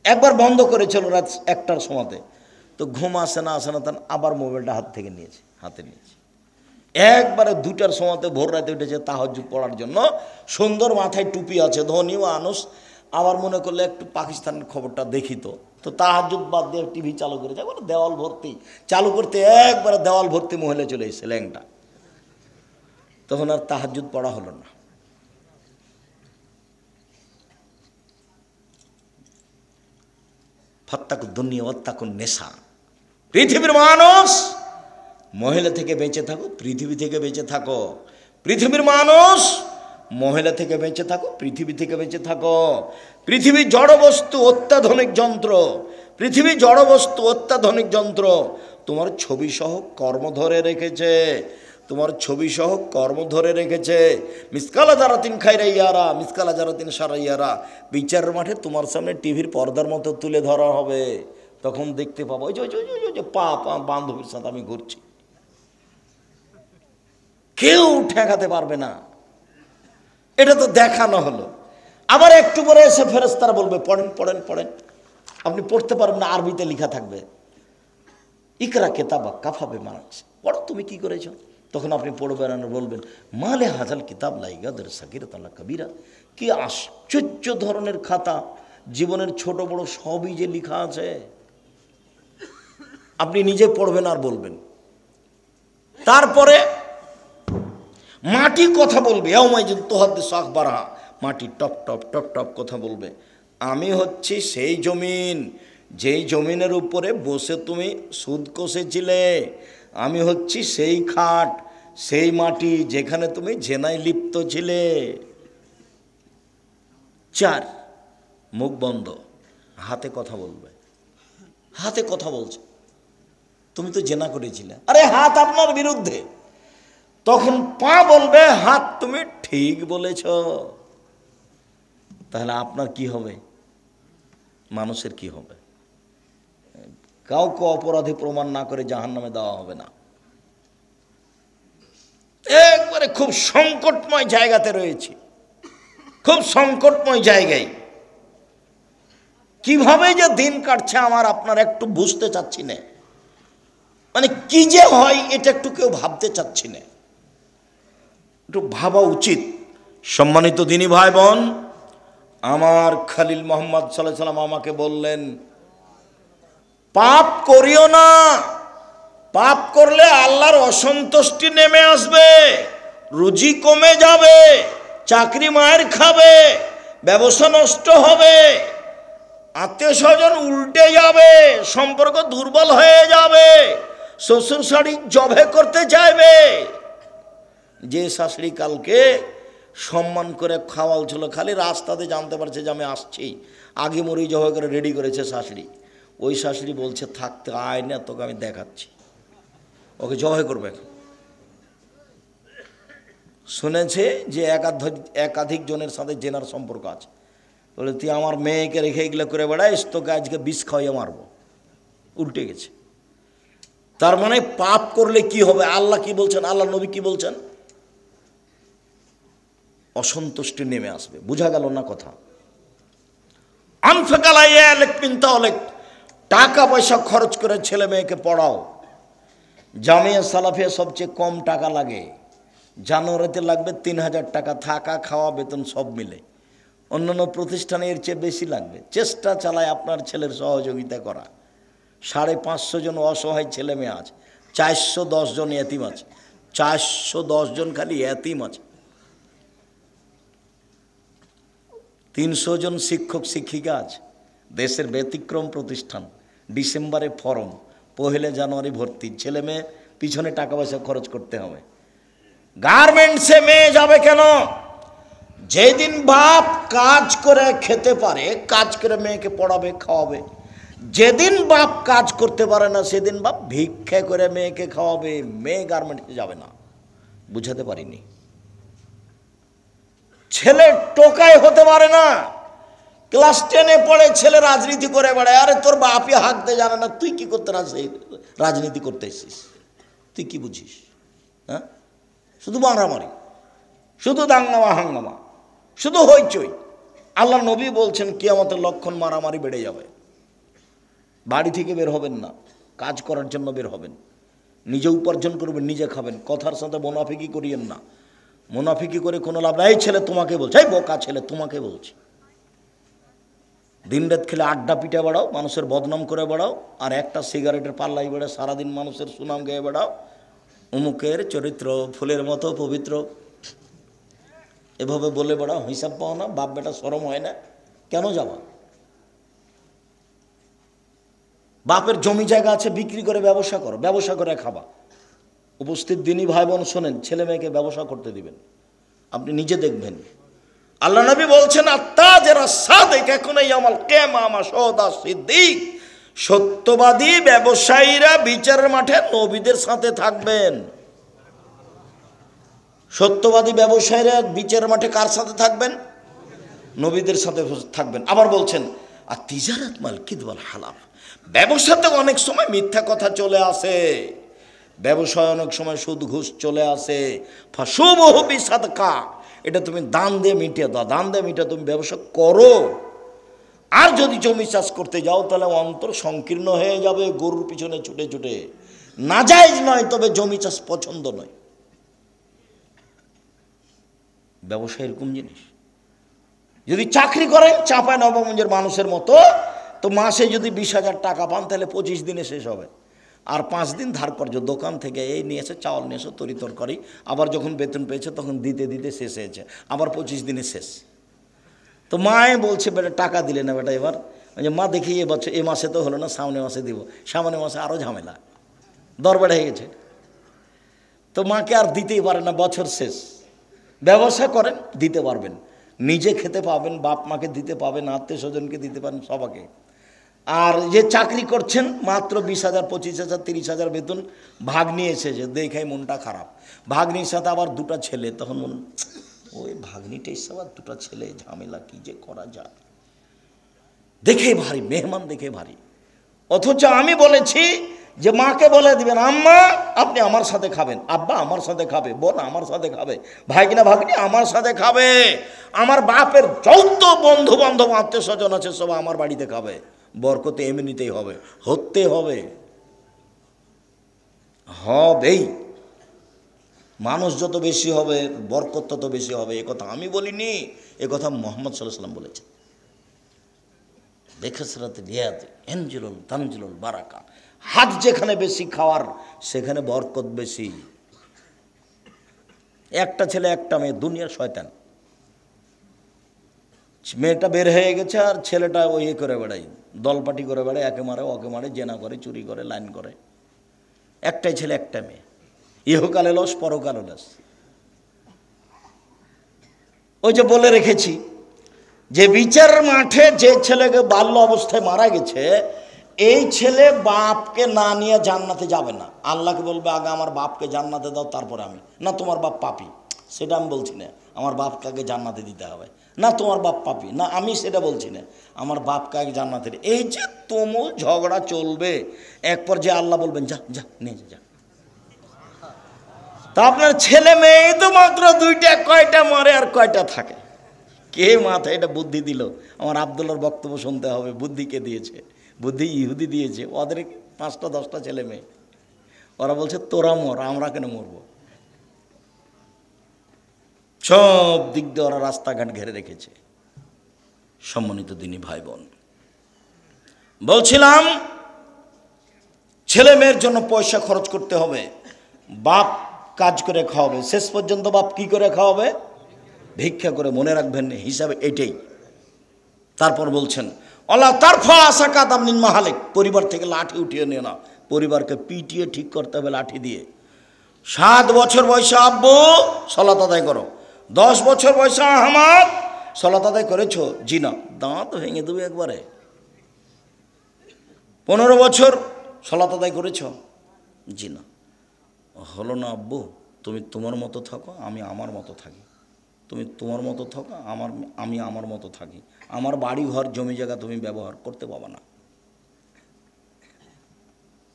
একবার বন্ধ করেছিল রাত 1টার সময়তে, তো ঘুম আসে না তার আবার মোবাইলটা হাতে নিয়েছে। একবারে 2টার সময়তে ভোর রাতে উঠেছে তাহাজ্জুদ পড়ার জন্য, সুন্দর মাথায় টুপি আছে, ধনী মানুষ। আবার মনে করলে একটু পাকিস্তানের খবরটা দেখি, তো তাহাজ্জুদ বাদ দিয়ে টিভি চালু করেছে, একবারে দেওয়াল ভর্তি, চালু করতে একবারে দেওয়াল ভর্তি মহিলা চলে এসেছে ল্যাংটা। তখন আর তাহাজ্জুদ পড়া হলো না। ফাত্তাকু দুনিয়া ওয়াত্তাকু নেশা। পৃথিবীর মানুষ, মহিলা থেকে বেঁচে থাকো, পৃথিবী থেকে বেঁচে থাকো। পৃথিবীর মানুষ, মহিলা থেকে বেঁচে থাকো, পৃথিবী থেকে বেঁচে থাকো। পৃথিবী জড়বস্তু, অত্যাধুনিক যন্ত্র। পৃথিবী জড়বস্তু, অত্যাধুনিক যন্ত্র। তোমার ছবি সহ কর্ম ধরে রেখেছে, তোমার ছবি সহ কর্ম ধরে রেখেছে। মিসকালা জারাতিন খায়রা ইয়ারা, মিসকালা জারাতিন শাররা ইয়ারা। বিচারের মাঠে তোমার সামনে টিভির পর্দার মতো তুলে ধরা হবে, তখন দেখতে পাবো ওই যে পা বান্ধবীর সাথে আমি ঘুরছি, কেউ ঠেকাতে পারবে না। এটা তো দেখানো হলো। আবার একটু পরে এসে ফেরেশতারা বলবে পড়েন পড়েন পড়েন। আপনি পড়তে পারবেন না, আরবিতে লেখা থাকবে ইকরা কিতাবা কাফা বিমা নাফসিক, পড়ো তুমি কি করেছো। তখন আপনি পড়বেন আর বলবেন মালে হাজাল কিতাব লা ইয়াগাদিরু সাগীরাতান ওয়ালা কাবীরা। কি আশ্চর্য ধরনের খাতা, জীবনের ছোট বড় সবই যে লেখা আছে। আপনি নিজে পড়বেন আর বলবেন। তারপরে মাটি কথা বলবে, মাটি টপ টপ টপ টপ কথা বলবে। আমি হচ্ছি সেই জমিন, যেই জমিনের উপরে বসে তুমি সুদ কষেছিলে। আমি হচ্ছি সেই খাট, সেই মাটি যেখানে তুমি জেনায় লিপ্ত ছিলে। 4, মুখ বন্ধ, হাতে কথা বলবে। হাতে কথা বলছে, তুমি তো জেনা করেছিলে, আরে হাত আপনার বিরুদ্ধে। তখন পা বলবে হাত তুমি ঠিক বলেছ। তাহলে আপনার কি হবে, মানুষের কি হবে? কাউকে অপরাধী প্রমাণ না করে জাহান্নামে দেওয়া হবে না। একবারে খুব সংকটময় জায়গাতে রয়েছি, খুব সংকটময় জায়গায়। কিভাবে যে দিন কাটছে আমার আপনার একটু বুঝতে চাচ্ছি না, মানে কি যে হয় এটা একটু কেউ ভাবতে চাচ্ছি না। একটু ভাবা উচিত। সম্মানিত দিনী ভাই বোন, আমার খলিল মোহাম্মদ সাল্লাল্লাহু আলাইহি ওয়াসাল্লাম আমাকে বললেন পাপ করিও না। পাপ করলে আল্লাহর অসন্তুষ্টি নেমে আসবে, রুজি কমে যাবে, চাকরি মায়ের খাবে, ব্যবসা নষ্ট হবে, আত্মীয় স্বজন উল্টে যাবে, সম্পর্ক দুর্বল হয়ে যাবে, শ্বশুর শাশুড়ি জবে করতে চাইবে। যে শাশুড়ি কালকে সম্মান করে খাওয়াল ছিল, খালি রাস্তাতে জানতে পারছে যে আমি আসছি, আগে মরি জবাই করে রেডি করেছে শাশুড়ি। ওই শাশুড়ি বলছে থাকতে আয় না, তোকে আমি দেখাচ্ছি, ওকে জবাই করবে। শুনেছে যে একাধিক জনের সাথে জেনার সম্পর্ক আছে, বলে তুই আমার মেয়েকে রেখে এগুলো করে বেড়াইস, তোকে আজকে বিষ খাওয়াইয়া মারবো। উল্টে গেছে। তার মানে পাপ করলে কি হবে, আল্লাহ কি বলছেন, আল্লাহ নবী কি বলছেন? অসন্তুষ্টি নেমে আসবে। বুঝা গেল না কথা? টাকা পয়সা খরচ করে ছেলে মেয়েকে পড়াও। জামিয়া সালাফিয়া সবচেয়ে কম টাকা লাগে, জানুয়ারিতে লাগবে 3000 টাকা, থাকা খাওয়া বেতন সব মিলে। অন্যান্য প্রতিষ্ঠানে এর চেয়ে বেশি লাগবে। চেষ্টা চালায় আপনার ছেলের সহযোগিতা করা। 550 জন অসহায় ছেলে মেয়ে আছে, 410 জন এতিম আছে, 410 জন খালি এতিম আছে, 300 জন শিক্ষক শিক্ষিকা আছে। দেশের ব্যতিক্রম প্রতিষ্ঠান, ডিসেম্বরে ফরম, 1 জানুয়ারি ভর্তি। ছেলে মেয়ে পিছনে টাকা পয়সা খরচ করতে হবে। গার্মেন্টসে মেয়ে যাবে কেন? যেদিন বাপ কাজ করে খেতে পারে, কাজ করে মেয়েকে পড়াবে খাওয়াবে। যেদিন বাপ কাজ করতে পারে না, সেদিন বাপ ভিক্ষা করে মেয়েকে খাওয়াবে। মেয়ে গার্মেন্টসে যাবে না। বুঝাতে পারিনি? ছেলে টোকাই হতে পারে না। ক্লাস 10-এ পড়ে ছেলে রাজনীতি করে বেড়ায়। আরে তোর বাপই হাঁকতে জানে না, তুই কি করতে রাজনীতি করতে এসেছিস? তুই কি বুঝিস? হ্যাঁ, শুধু মারামারি, শুধু দাঙ্গামা হাঙ্গামা, শুধু হইচই। আল্লাহ নবী বলছেন কিয়ামতের লক্ষণ মারামারি বেড়ে যাবে। বাড়ি থেকে বের হবেন না, কাজ করার জন্য বের হবেন, নিজে উপার্জন করবেন, নিজে খাবেন। কথার সাথে মুনাফিকি করিয়েন না, মুনাফিকি করে কোনো লাভ নাই। এই ছেলে তোমাকে বলছে, এই বোকা ছেলে তোমাকে বলছে। দিন রাত খেলে আড্ডা পিঠে বেড়াও, মানুষের বদনাম করে বেড়াও, আর একটা সিগারেটের পাল্লাই বেড়ে সারাদিন মানুষের সুনাম গেয়ে বেড়াও। অমুকের চরিত্র ফুলের মতো পবিত্র, এভাবে বলে বেড়াও, হিসাব পাও না, বাপ বেটা শরম হয় না? কেন যাওয়া? বাপের জমি জায়গা আছে, বিক্রি করে ব্যবসা করো, ব্যবসা করে খাবা। উপস্থিত দিনই ভাই বোন শোনেন, ছেলে মেয়েকে ব্যবসা করতে দিবেন, আপনি নিজে দেখবেন। আল্লাহ নবী বলছেন আত্তাজেরা সাদিক এখনই আমাল কিয়ামা মা শাহাদা সিদ্দিক, সত্যবাদী ব্যবসায়ীরা বিচারের মাঠে নবীদের সাথে থাকবেন। সত্যবাদী ব্যবসায়ীরা বিচারের মাঠে কার সাথে থাকবেন? নবীদের সাথে থাকবেন। আবার বলছেন আর তিজারাত মাল কিদওয়াল হালাফ, ব্যবসাতে অনেক সময় মিথ্যা কথা চলে আসে, ব্যবসায় অনেক সময় সুদ ঘুষ চলে আসে। ফাসুবহু বিসাদকা, এটা তুমি দান দিয়ে মিটিয়ে দাও, দান দিয়ে মিটিয়ে তুমি ব্যবসা করো। আর যদি জমি চাষ করতে যাও তাহলে অন্তর সংকীর্ণ হয়ে যাবে, গরুর পিছনে ছুটে ছুটে। নাজায়েজ নয়, তবে জমি চাষ পছন্দ নয়। ব্যবসা এরকম জিনিস। যদি চাকরি করেন চাঁপাই নবাবগঞ্জের মানুষের মতো, তো মাসে যদি 20,000 টাকা পান তাহলে 25 দিনে শেষ হবে। আর 5 দিন ধার কর্য, দোকান থেকে এই নিয়ে এসে চাউল নিয়ে এসে তরি তরকারি, আবার যখন বেতন পেয়েছে তখন দিতে দিতে শেষ হয়েছে, আবার 25 দিনে শেষ। তো মায়ে বলছে বেটা টাকা দিলে না বেটা এবার। মা দেখি এবছর এ মাসে তো হলো না, সামনে মাসে দিব, সামনে মাসে আরও ঝামেলা, দর বেড়ে হয়ে গেছে। তো মাকে আর দিতেই পারে না, বছর শেষ। ব্যবসা করেন দিতে পারবেন, নিজে খেতে পাবেন, বাপ মাকে দিতে পাবেন, আত্মীয় স্বজনকে দিতে পারেন, সবাকে। আর যে চাকরি করছেন মাত্র 20,000 25,000 30,000 বেতন, ভাগ্নি এসেছে, দেখাই মনটা খারাপ। ভাগ্নির সাথে আবার 2টা ছেলে, তখন মন ওই ভাগ্নিটা এসে আবার 2টা ছেলে, ঝামেলা কি যে করা যায়, দেখে ভারী, মেহমান দেখে ভারী। অথচ আমি বলেছি যে মাকে বলে দিবেন আম্মা আপনি আমার সাথে খাবেন, আব্বা আমার সাথে খাবে, বোন আমার সাথে খাবে, ভাগিনা ভাগ্নি আমার সাথে খাবে, আমার বাপের যত বন্ধু বান্ধব আত্মীয় স্বজন আছে সব আমার বাড়িতে খাবে। বরকত এমনিতেই হবে, হতে হবে, হবেই। মানুষ যত বেশি হবে বরকত তত বেশি হবে। এ কথা আমি বলিনি, এ কথা মুহাম্মদ সাল্লাল্লাহু আলাইহি ওয়াসাল্লাম বলেছেন। বেখসরাতে রিয়াতে এনজুলুল তানজুলুল বারাকা, হাত যেখানে বেশি খাওয়ার সেখানে বরকত বেশি। একটা ছেলে একটা মেয়ে, দুনিয়ার শয়তান। মেয়েটা বের হয়ে গেছে আর ছেলেটা ওই করে বেড়াই, দলপাটি করে বেড়ায়, একে মারে ওকে মারে, জেনা করে, চুরি করে, লাইন করে। একটাই ছেলে একটা মেয়ে, ইহকালে লস পরকালে লস। ওই যে বলে রেখেছি যে বিচার মাঠে যে ছেলেকে বাল্য অবস্থায় মারা গেছে, এই ছেলে বাপকে না নিয়ে জান্নাতে যাবে না। আল্লাহকে বলবে আগে আমার বাপকে জান্নাতে দাও, তারপরে আমি। না তোমার বাপ পাপী, সেটা আমি বলছি না, আমার বাপকে আগে জান্নাতে দিতে হবে। না তোমার বাপ পাপী, না আমি সেটা বলছি না, আমার বাপকে আগে জান্নাতে। এই যে তুমুল ঝগড়া চলবে, এক পর্যায়ে আল্লাহ বলবেন যা যা নিয়ে যা। তা আপনার ছেলে মেয়ে তো মাত্র 2টা, কয়টা মরে আর কয়টা থাকে? কে মাথায় এটা বুদ্ধি দিল? আমার আব্দুল্লাহর বক্তব্য শুনতে হবে। বুদ্ধি কে দিয়েছে? বুদ্ধি ইহুদি দিয়েছে। ওদের 5টা 10টা ছেলে মেয়ে, ওরা বলছে তোরা মর, আমরা কেন মরব? সব দিক দিয়ে ওরা রাস্তাঘাট ঘেরে রেখেছে। সম্মানিত দিনী ভাই বোন, বলছিলাম ছেলে মেয়ের জন্য পয়সা খরচ করতে হবে, বাপ কাজ করে খাওয়াবে। শেষ পর্যন্ত বাপ কি করে খাওয়াবে? ভিক্ষা করে। মনে রাখবেন হিসাবে এটাই। তারপর বলছেন আল্লাহ তারফা আসাকাত আমনিন মাহালিক, পরিবার থেকে লাঠি উঠিয়ে নিয়ে না, পরিবারকে পিটিয়ে ঠিক করতে হবে লাঠি দিয়ে। 7 বছর বয়সে আব্বু সালাত আদায় করো, 10 বছর বয়সে আহমদ সালাত আদায় করেছো? জি না, দাঁত ভেঙে দেবে একবারে। 15 বছর সালাত আদায় করেছো? জি না। হলো না আব্বু, তুমি তোমার মতো থাকো, আমি আমার মতো থাকি। তুমি তোমার মতো থাকো, আমি আমার মতো থাকি। আমার বাড়ি ঘর জমি জায়গা তুমি ব্যবহার করতে পারবে না।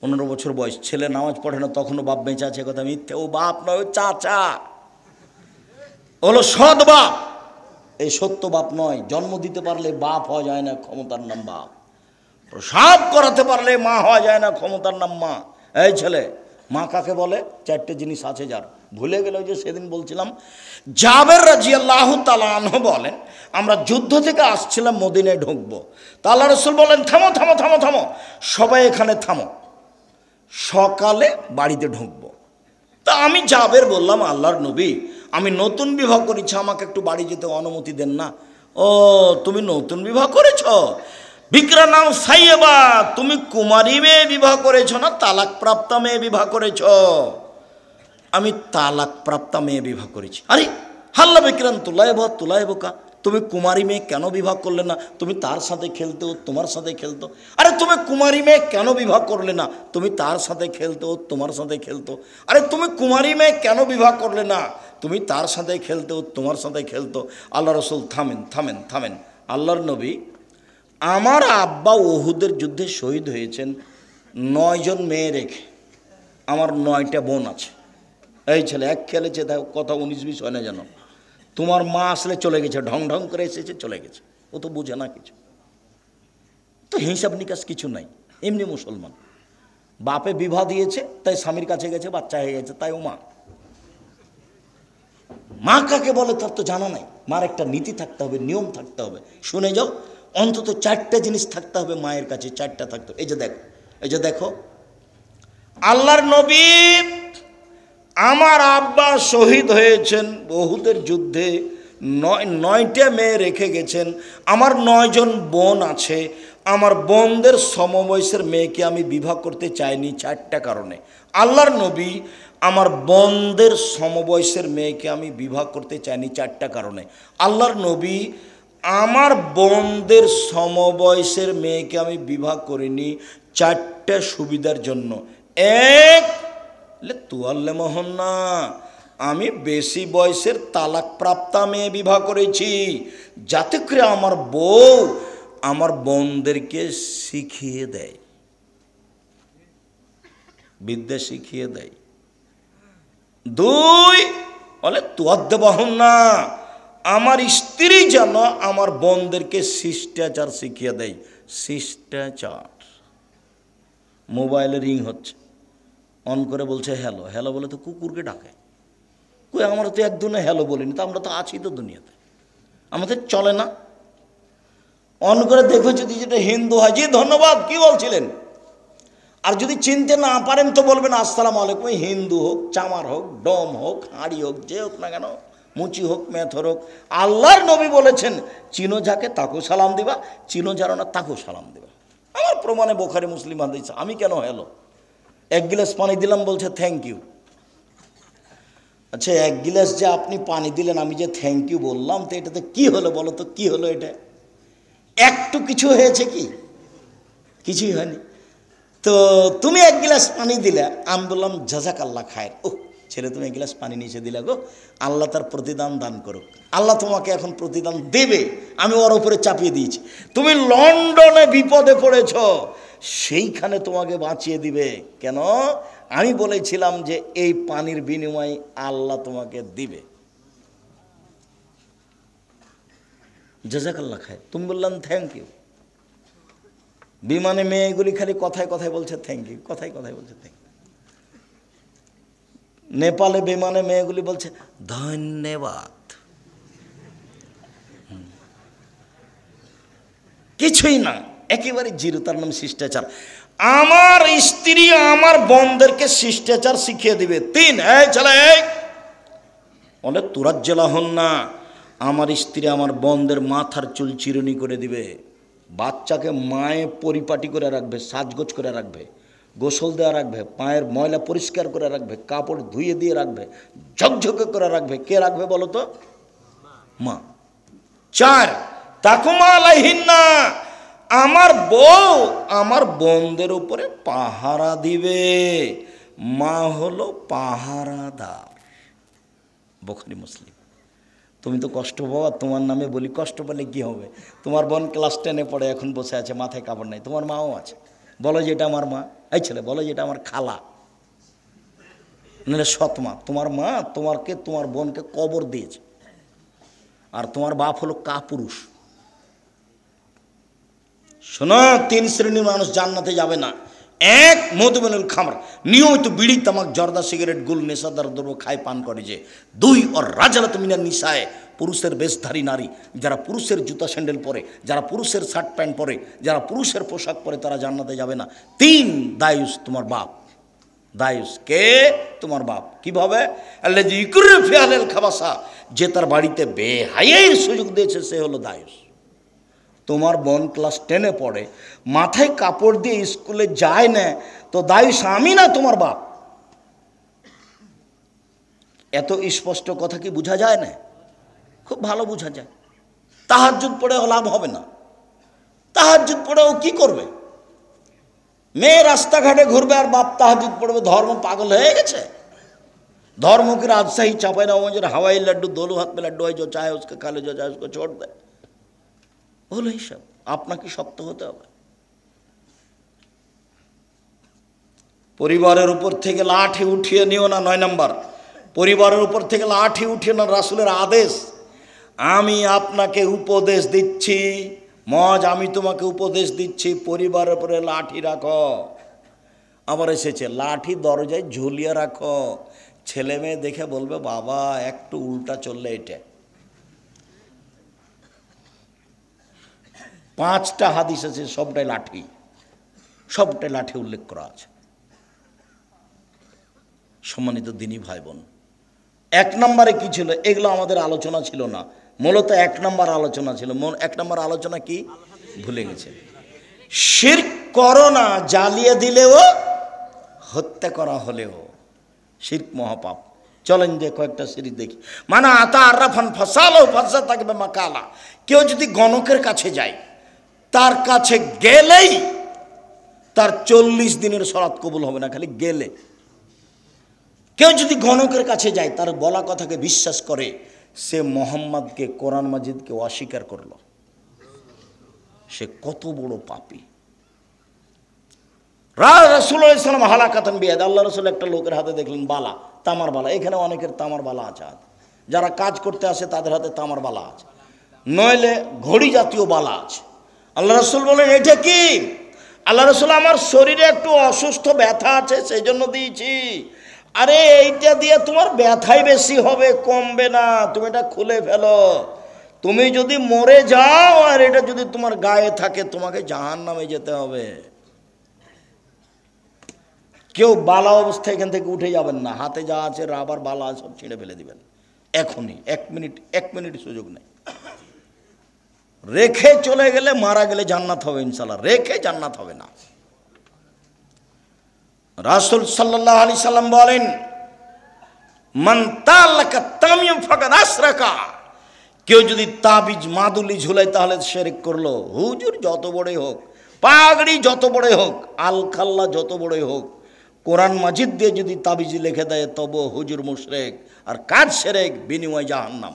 15 বছর বয়স, ছেলে নামাজ পড়ে না, তখনও বাপ বেঁচে আছে, কথা মিথ্যে। ও বাপ নয়, ও চাচা, হলো সৎ বাপ। এই সত্য বাপ নয়। জন্ম দিতে পারলে বাপ হওয়া যায় না, ক্ষমতার নাম বাপ। প্রসাব করাতে পারলে মা হওয়া যায় না, ক্ষমতার নাম মা। এই ছেলে, মা কাকে বলে? চারটে জিনিস আছে যার, ভুলে গেল। যে সেদিন বলছিলাম, জাবের রাদিয়াল্লাহু তাআলা আনহু বলেন, আমরা যুদ্ধ থেকে আসছিলাম, মদিনায় ঢুকবো। তা আল্লাহ রাসূল বলেন, থামো থামো থামো থামো, সবাই এখানে থামো, সকালে বাড়িতে ঢুকবো। তা আমি জাবের বললাম, আল্লাহর নবী, আমি নতুন বিবাহ করেছি, আমাকে একটু বাড়ি যেতে অনুমতি দেন না। ও, তুমি নতুন বিবাহ করেছ? বিক্রা নাম সাইয়েবা, তুমি কুমারী মেয়ে বিবাহ করেছ না তালাক প্রাপ্তা মেয়ে বিবাহ করেছ? আমি তালাক প্রাপ্তা মেয়ে বিবাহ করেছি। আরে হাল্লা বিক্রান তুলাইবকা, তুমি কুমারী মেয়ে কেন বিবাহ করলে না? তুমি তার সাথে খেলতো, তোমার সাথে খেলতো। আরে তুমি কুমারী মেয়ে কেন বিবাহ করলে না? তুমি তার সাথে খেলতো, তোমার সাথে খেলতো। আরে তুমি কুমারী মেয়ে কেন বিবাহ করলে না? তুমি তার সাথে খেলতো, তোমার সাথে খেলতো। আল্লাহ রসুল থামেন থামেন থামেন। আল্লাহর নবী, আমার আব্বা উহুদের যুদ্ধে শহীদ হয়েছেন 9 জন মেয়ে রেখে, আমার 9টা বোন আছে। এই ছেলে, এক খেলেছে, দেখো কথা 19-20 হয় না জানো। তোমার মা আসলে চলে গেছে, ঢং ঢং করে এসেছে, চলে গেছে, ও তো বোঝে না কিছু, তো হিসাব নিকাশ কিছু নাই। এমনি মুসলমান, বাপে বিবাহ দিয়েছে তাই স্বামীর কাছে গেছে, বাচ্চা হয়ে গেছে, তাই ও মা। মা কাকে বলে তার তো জানা নাই। মার একটা নীতি থাকতে হবে, নিয়ম থাকতে হবে। শুনে যাও, অন্তত 4টা জিনিস থাকতে হবে মায়ের কাছে, 4টা থাকতে হবে। এই যে দেখো, এই যে দেখো, আল্লাহর নবী, আমার আব্বা শহীদ হয়েছেন উহুদের যুদ্ধে, 9টা মেয়ে রেখে গেছেন। আমার 9 জন বোন আছে, আমার বোনদের সমবয়সের মেয়েকে আমি বিবাহ করতে চাইনি 4টা কারণে। আল্লাহর নবী, আমার বোনদের সমবয়সের মেয়েকে আমি বিবাহ করতে চাইনি 4টা কারণে। আল্লাহর নবী, আমার বোনদের সমবয়সের মেয়েকে আমি বিবাহ করিনি 4টা সুবিধার জন্য। এক, তুয়াল্লে মোহন না, আমি বেশি বয়সের তালাক প্রাপ্তা মেয়ে বিবাহ করেছি, যাতে করে আমার বউ আমার বোনদেরকে শিখিয়ে দেয়, বিদ্যা শিখিয়ে দেয়। 2, বলে তুয়াদ্দে বহন না, আমার স্ত্রী যেন আমার বোনদেরকে শিষ্টাচার শিখিয়ে দেয়। শিষ্টাচার। মোবাইলে রিং হচ্ছে, অন করে বলছে হ্যালো। হ্যালো বলে তো কুকুরকে ডাকে। কই, আমরা তো একদিনে হ্যালো বলিনি, তো আমরা তো আছি তো দুনিয়াতে, আমাদের চলে না। অন করে দেখো, যদি যেটা হিন্দু হয়, জি ধন্যবাদ, কি বলছিলেন। আর যদি চিনতে না পারেন তো বলবেন আসসালামু আলাইকুম। হিন্দু হোক, চামার হোক, ডম হোক, হাঁড়ি হোক, যে হোক না কেন, মুচি হোক, মেথর হোক, আল্লাহর নবী বলেছেন, চিনো যাকে তাকেও সালাম দিবা, চিনো যারা না তাকেও সালাম দিবা। আমার প্রমাণে বুখারী মুসলিম হাদিস। আমি কেন হ্যালো? 1 গ্লাস পানি দিলাম, বলছে থ্যাংক ইউ। আচ্ছা, 1 গ্লাস যে আপনি পানি দিলেন, আমি যে থ্যাংক ইউ বললাম, তো এটাতে কি হলো বলো তো, কি হলো? এটা একটু কিছু হয়েছে কি? কিছুই হয়নি। তো তুমি 1 গ্লাস পানি দিলে, আমি বললাম জাযাকাল্লাহ খায়ের। ও ছেলে, তুমি 1 গ্লাস পানি নিচে দিলে গো, আল্লাহ তার প্রতিদান দান করুক। আল্লাহ তোমাকে এখন প্রতিদান দেবে, আমি ওর উপরে চাপিয়ে দিয়েছি। তুমি লন্ডনে বিপদে পড়েছ, সেইখানে তোমাকে বাঁচিয়ে দিবে। কেন? আমি বলেছিলাম যে এই পানির বিনিময়ে আল্লাহ তোমাকে দিবে। জাযাকাল্লাহ খায়ের। তুমি বললাম থ্যাংক ইউ। বিমানে মেয়েগুলি খালি কথায় কথায় বলছে থ্যাংক ইউ, কথায় কথায় বলছে থ্যাংক ইউ। নেপালে বিমানে মেয়েগুলি বলছে ধন্যবাদ। কিছুই না, একেবারে জিরো। তার নাম শিষ্টাচার। আমার স্ত্রী আমার বোনদেরকে শিষ্টাচার শিখিয়ে দিবে। 3, এই চলে বলে তুরাজ্জেলা হন না, আমার স্ত্রী আমার বোনদের মাথার চুল চিরুনি করে দিবে, বাচ্চাকে মায়ে পরিপাটি করে রাখবে, সাজগোজ করে রাখবে, গোসল দেওয়া রাখবে, পায়ের ময়লা পরিষ্কার করে রাখবে, কাপড় ধুয়ে দিয়ে রাখবে, ঝকঝকে করে রাখবে। কে রাখবে বলো তো? মা। 4, তাকুমা আলাইহিন্না, আমার বউ আমার বোনদের উপরে পাহারা দিবে। মা হলো পাহারাদার। বুখারী মুসলিম। তুমি তো কষ্ট পাও, তোমার নামে বলি, কষ্ট পেলে কি হবে? তোমার বোন ক্লাস 10-এ পড়ে, এখন বসে আছে, মাথায় কাপড় নাই, তোমার মাও আছে, বলো যে এটা আমার মা। এই ছেলে, বলো যে এটা আমার খালা, নাহলে সৎ মা। তোমার মা তোমাকে, তোমার বোনকে কবর দিয়েছে। আর তোমার বাপ হলো কাপুরুষ। শোনো, 3 শ্রেণীর মানুষ জান্নাতে যাবে না। 1, মধুমেনুল খামর, নিয়মিত বিড়ি তামাক জর্দা সিগারেট গুল নেশাদার দ্রব্য খায় পান করে যে। 2, ওর রাজালাত মিনান নিসায়, পুরুষের বেশধারী নারী, যারা পুরুষের জুতা স্যান্ডেল পরে, যারা পুরুষের শার্ট প্যান্ট পরে, যারা পুরুষের পোশাক পরে, তারা জান্নাতে যাবে না। 3, দায়ুস, তোমার বাপ। দায়ুস কে? তোমার বাপ। কিভাবে? আল্লাযী ইকরু ফি আহলিল খাবাসা, যে তার বাড়িতে বেহায়ার সুযোগ দিয়েছে, সে হলো দায়ুস। তোমার বোন ক্লাস 10-এ পড়ে, মাথায় কাপড় দিয়ে স্কুলে যায় না, তো দায়ুস আমি না তোমার বাপ। এত স্পষ্ট কথা কি বোঝা যায় না? খুব ভালো বোঝা যায়। তাহাজ্জুদ পড়ে লাভ হবে না। তাহাজ্জুদ পড়ে ও কি করবে? মেয়ে রাস্তাঘাটে ঘুরবে আর বাপ তাহাজ্জুদ পড়বে। ধর্ম পাগল হয়ে গেছে। धर्म की राजशाही चापाई ना मुझे हवाई लड्डू दोनों हाथ में लड्डू है, जो चाहे उसके खा ले, जो चाहे उसको छोड़ दे। बोलो ही सब আপনাকে শক্ত হতে হবে। পরিবারের উপর থেকে লাঠি উঠিয়ে নিও না। 9 নম্বর, পরিবারের উপর থেকে লাঠি উঠিয়ে না, রাসূলের আদেশ। আমি আপনাকে উপদেশ দিচ্ছি, মজ আমি তোমাকে উপদেশ দিচ্ছি, পরিবারের উপরে লাঠি রাখো। আবার এসেছে লাঠি দরজায় ঝুলিয়ে রাখো। ছেলে মেয়ে দেখে বলবে বাবা একটু উল্টা চললে এটা। 5টা হাদিস আছে, সবটাই লাঠি, সবটাই লাঠি উল্লেখ করা আছে। সম্মানিত দিনী ভাই বোন, 1 নম্বরে কি ছিল? এগুলো আমাদের আলোচনা ছিল না, মূলত 1 নম্বর আলোচনা ছিল। 1 নম্বর আলোচনা কি ভুলে গেছে। শিরক করো না, জ্বালিয়ে দিলেও, হত্যা করা হলেও শিরক মহাপাপ। চলেন যে কয়েকটা শিরক দেখি। মানা আতা আরাফান ফাসালো ফাসা থাকবে মাকালা। কেউ যদি গণকের কাছে যায়, তার কাছে গেলেই তার 40 দিনের সালাত কবুল হবে না, খালি গেলে। কেউ যদি গণকের কাছে যায়, তার বলা কথাকে বিশ্বাস করে, সে মোহাম্মদকে, কোরআন মাজিদকে অস্বীকার করলো। সে কত বড় পাপী। রাসূলুল্লাহ সাল্লাল্লাহু আলাইহি ওয়াসাল্লাম হালাকাতান বিয়াদ, আল্লাহ রাসূল একটা লোকের হাতে দেখলেন বালা, তামার বালা। এখানে অনেকের তামার বালা আছে, যারা কাজ করতে আসে তাদের হাতে তামার বালা আছে, নইলে ঘড়ি জাতীয় বালা আছে। আল্লাহ রাসূল বলেন এটা কি? আল্লাহ রাসূল আমার শরীরে একটু অসুস্থ ব্যথা আছে, সেই জন্য দিয়েছি। আরে এইটা দিয়ে তোমার ব্যথাই বেশি হবে, কমবে না, তুমি এটা খুলে ফেলো। তুমি যদি মরে যাও আর এটা যদি তোমার গায়ে থাকে, তোমাকে জাহান্নামে যেতে হবে। কেউ বালা অবস্থায় এখান থেকে উঠে যাবেন না, হাতে যা আছে রাবার বালা সব ছিঁড়ে ফেলে দিবেন এখনই। 1 মিনিট সুযোগ নেই। রেখে চলে গেলে, মারা গেলে জান্নাত হবে ইনশাআল্লাহ, রেখে জান্নাত হবে না। রাসূল সাল্লাল্লাহু আলাইহি সাল্লাম বলেন মান তালাকা তামিম ফাকাদ আশরাকা। কেউ যদি তাবিজ মাদুলি ঝুলায় তাহলে শিরক করলো। হুজুর যত বড়ই হোক, পাগড়ি যত বড়ই হোক, আলখাল্লা যত বড়ই হোক, কোরআন মাজিদ দিয়ে যদি তাবিজ লিখে দেয় তবে হুজুর মুশরিক, আর কাজ শিরক, বিনিময় জাহান্নাম।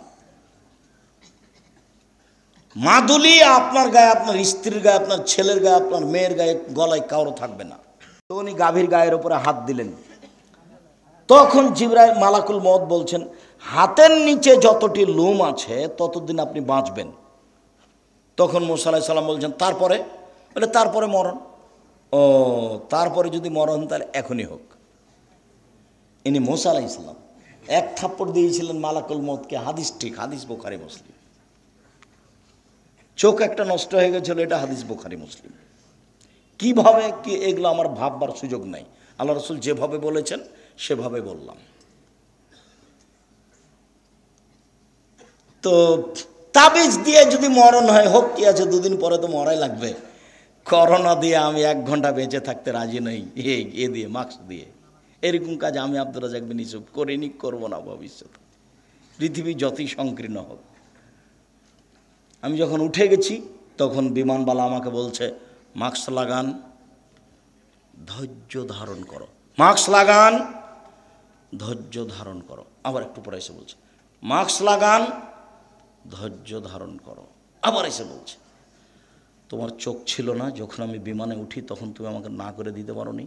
মাদুলি আপনার গায়ে, আপনার স্ত্রীর গায়ে, আপনার ছেলের গায়ে, আপনার মেয়ের গায়ে, গলায় কারো থাকবে না। তো উনি গাভীর গায়ের উপরে হাত দিলেন, তখন জিবরাইল মালাকুল মউত বলছেন হাতের নিচে যতটি লোম আছে ততদিন আপনি বাঁচবেন। তখন মুসা আলাইহিস সালাম বলছেন তারপরে? বলে তারপরে মরণ। ও তারপরে যদি মরণ তাহলে এখনই হোক। ইনি মুসা আলাইহিস সালাম 1 থাপ্পড় দিয়েছিলেন মালাকুল মউতকে। হাদিস ঠিক, হাদিস বুখারী মুসলিম। চোখ একটা নষ্ট হয়ে গেছিল, এটা হাদিস বুখারী মুসলিম। কিভাবে কি এগুলো আমার ভাববার সুযোগ নাই। আল্লাহ রাসূল যেভাবে বলেছেন সেভাবে বললাম। তো তাবিজ দিয়ে যদি মরণ হয় হোক, কি আছে, 2 দিন পরে তো মরাই লাগবে। করোনা দিয়ে আমি 1 ঘন্টা বেঁচে থাকতে রাজি নই, এ দিয়ে মাস্ক দিয়ে। এরকম কাজ আমি আব্দুর রাজ্জাক বিন ইউসুফ করিনি, করবো না ভবিষ্যতে, পৃথিবী যতই সংকীর্ণ হোক। আমি যখন উঠে গেছি তখন বিমানবালা আমাকে বলছে মাস্ক লাগান, ধৈর্য ধারণ করো, মাস্ক লাগান, ধৈর্য ধারণ করো। আবার একটু পরে এসে বলছে মাস্ক লাগান, ধৈর্য ধারণ করো। আবার এসে বলছে তোমার চোখ ছিল না যখন আমি বিমানে উঠি, তখন তুমি আমাকে না করে দিতে পারোনি।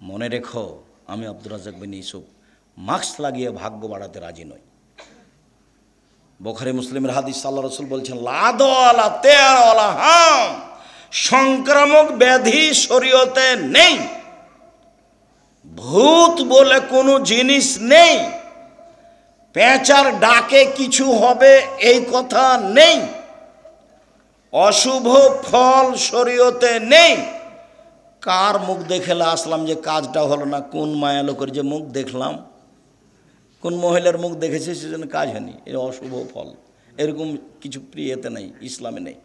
মনে রেখো আমি আব্দুর রাজ্জাক বিন ইউসুফ মাস্ক লাগিয়ে ভাগ্য বাড়াতে রাজি নই। বুখারী মুসলিমের হাদিস, আল্লাহ রাসূল বলছেন লাদওয়ালা তেয়ারওয়ালা হাম, সংক্রামক ব্যাধি শরীয়তে নেই, ভূত বলে কোনো জিনিস নেই, পেঁচার ডাকে কিছু হবে এই কথা নেই, অশুভ ফল শরীয়তে নেই। কার মুখ দেখে আসলাম যে কাজটা হলো না, কোন মায়া লোকের যে মুখ দেখলাম, কোন মহিলার মুখ দেখেছে সেজন্য কাজ হয়নি, এর অশুভ ফল, এরকম কিছু প্রিয়তে নেই, ইসলামে নেই।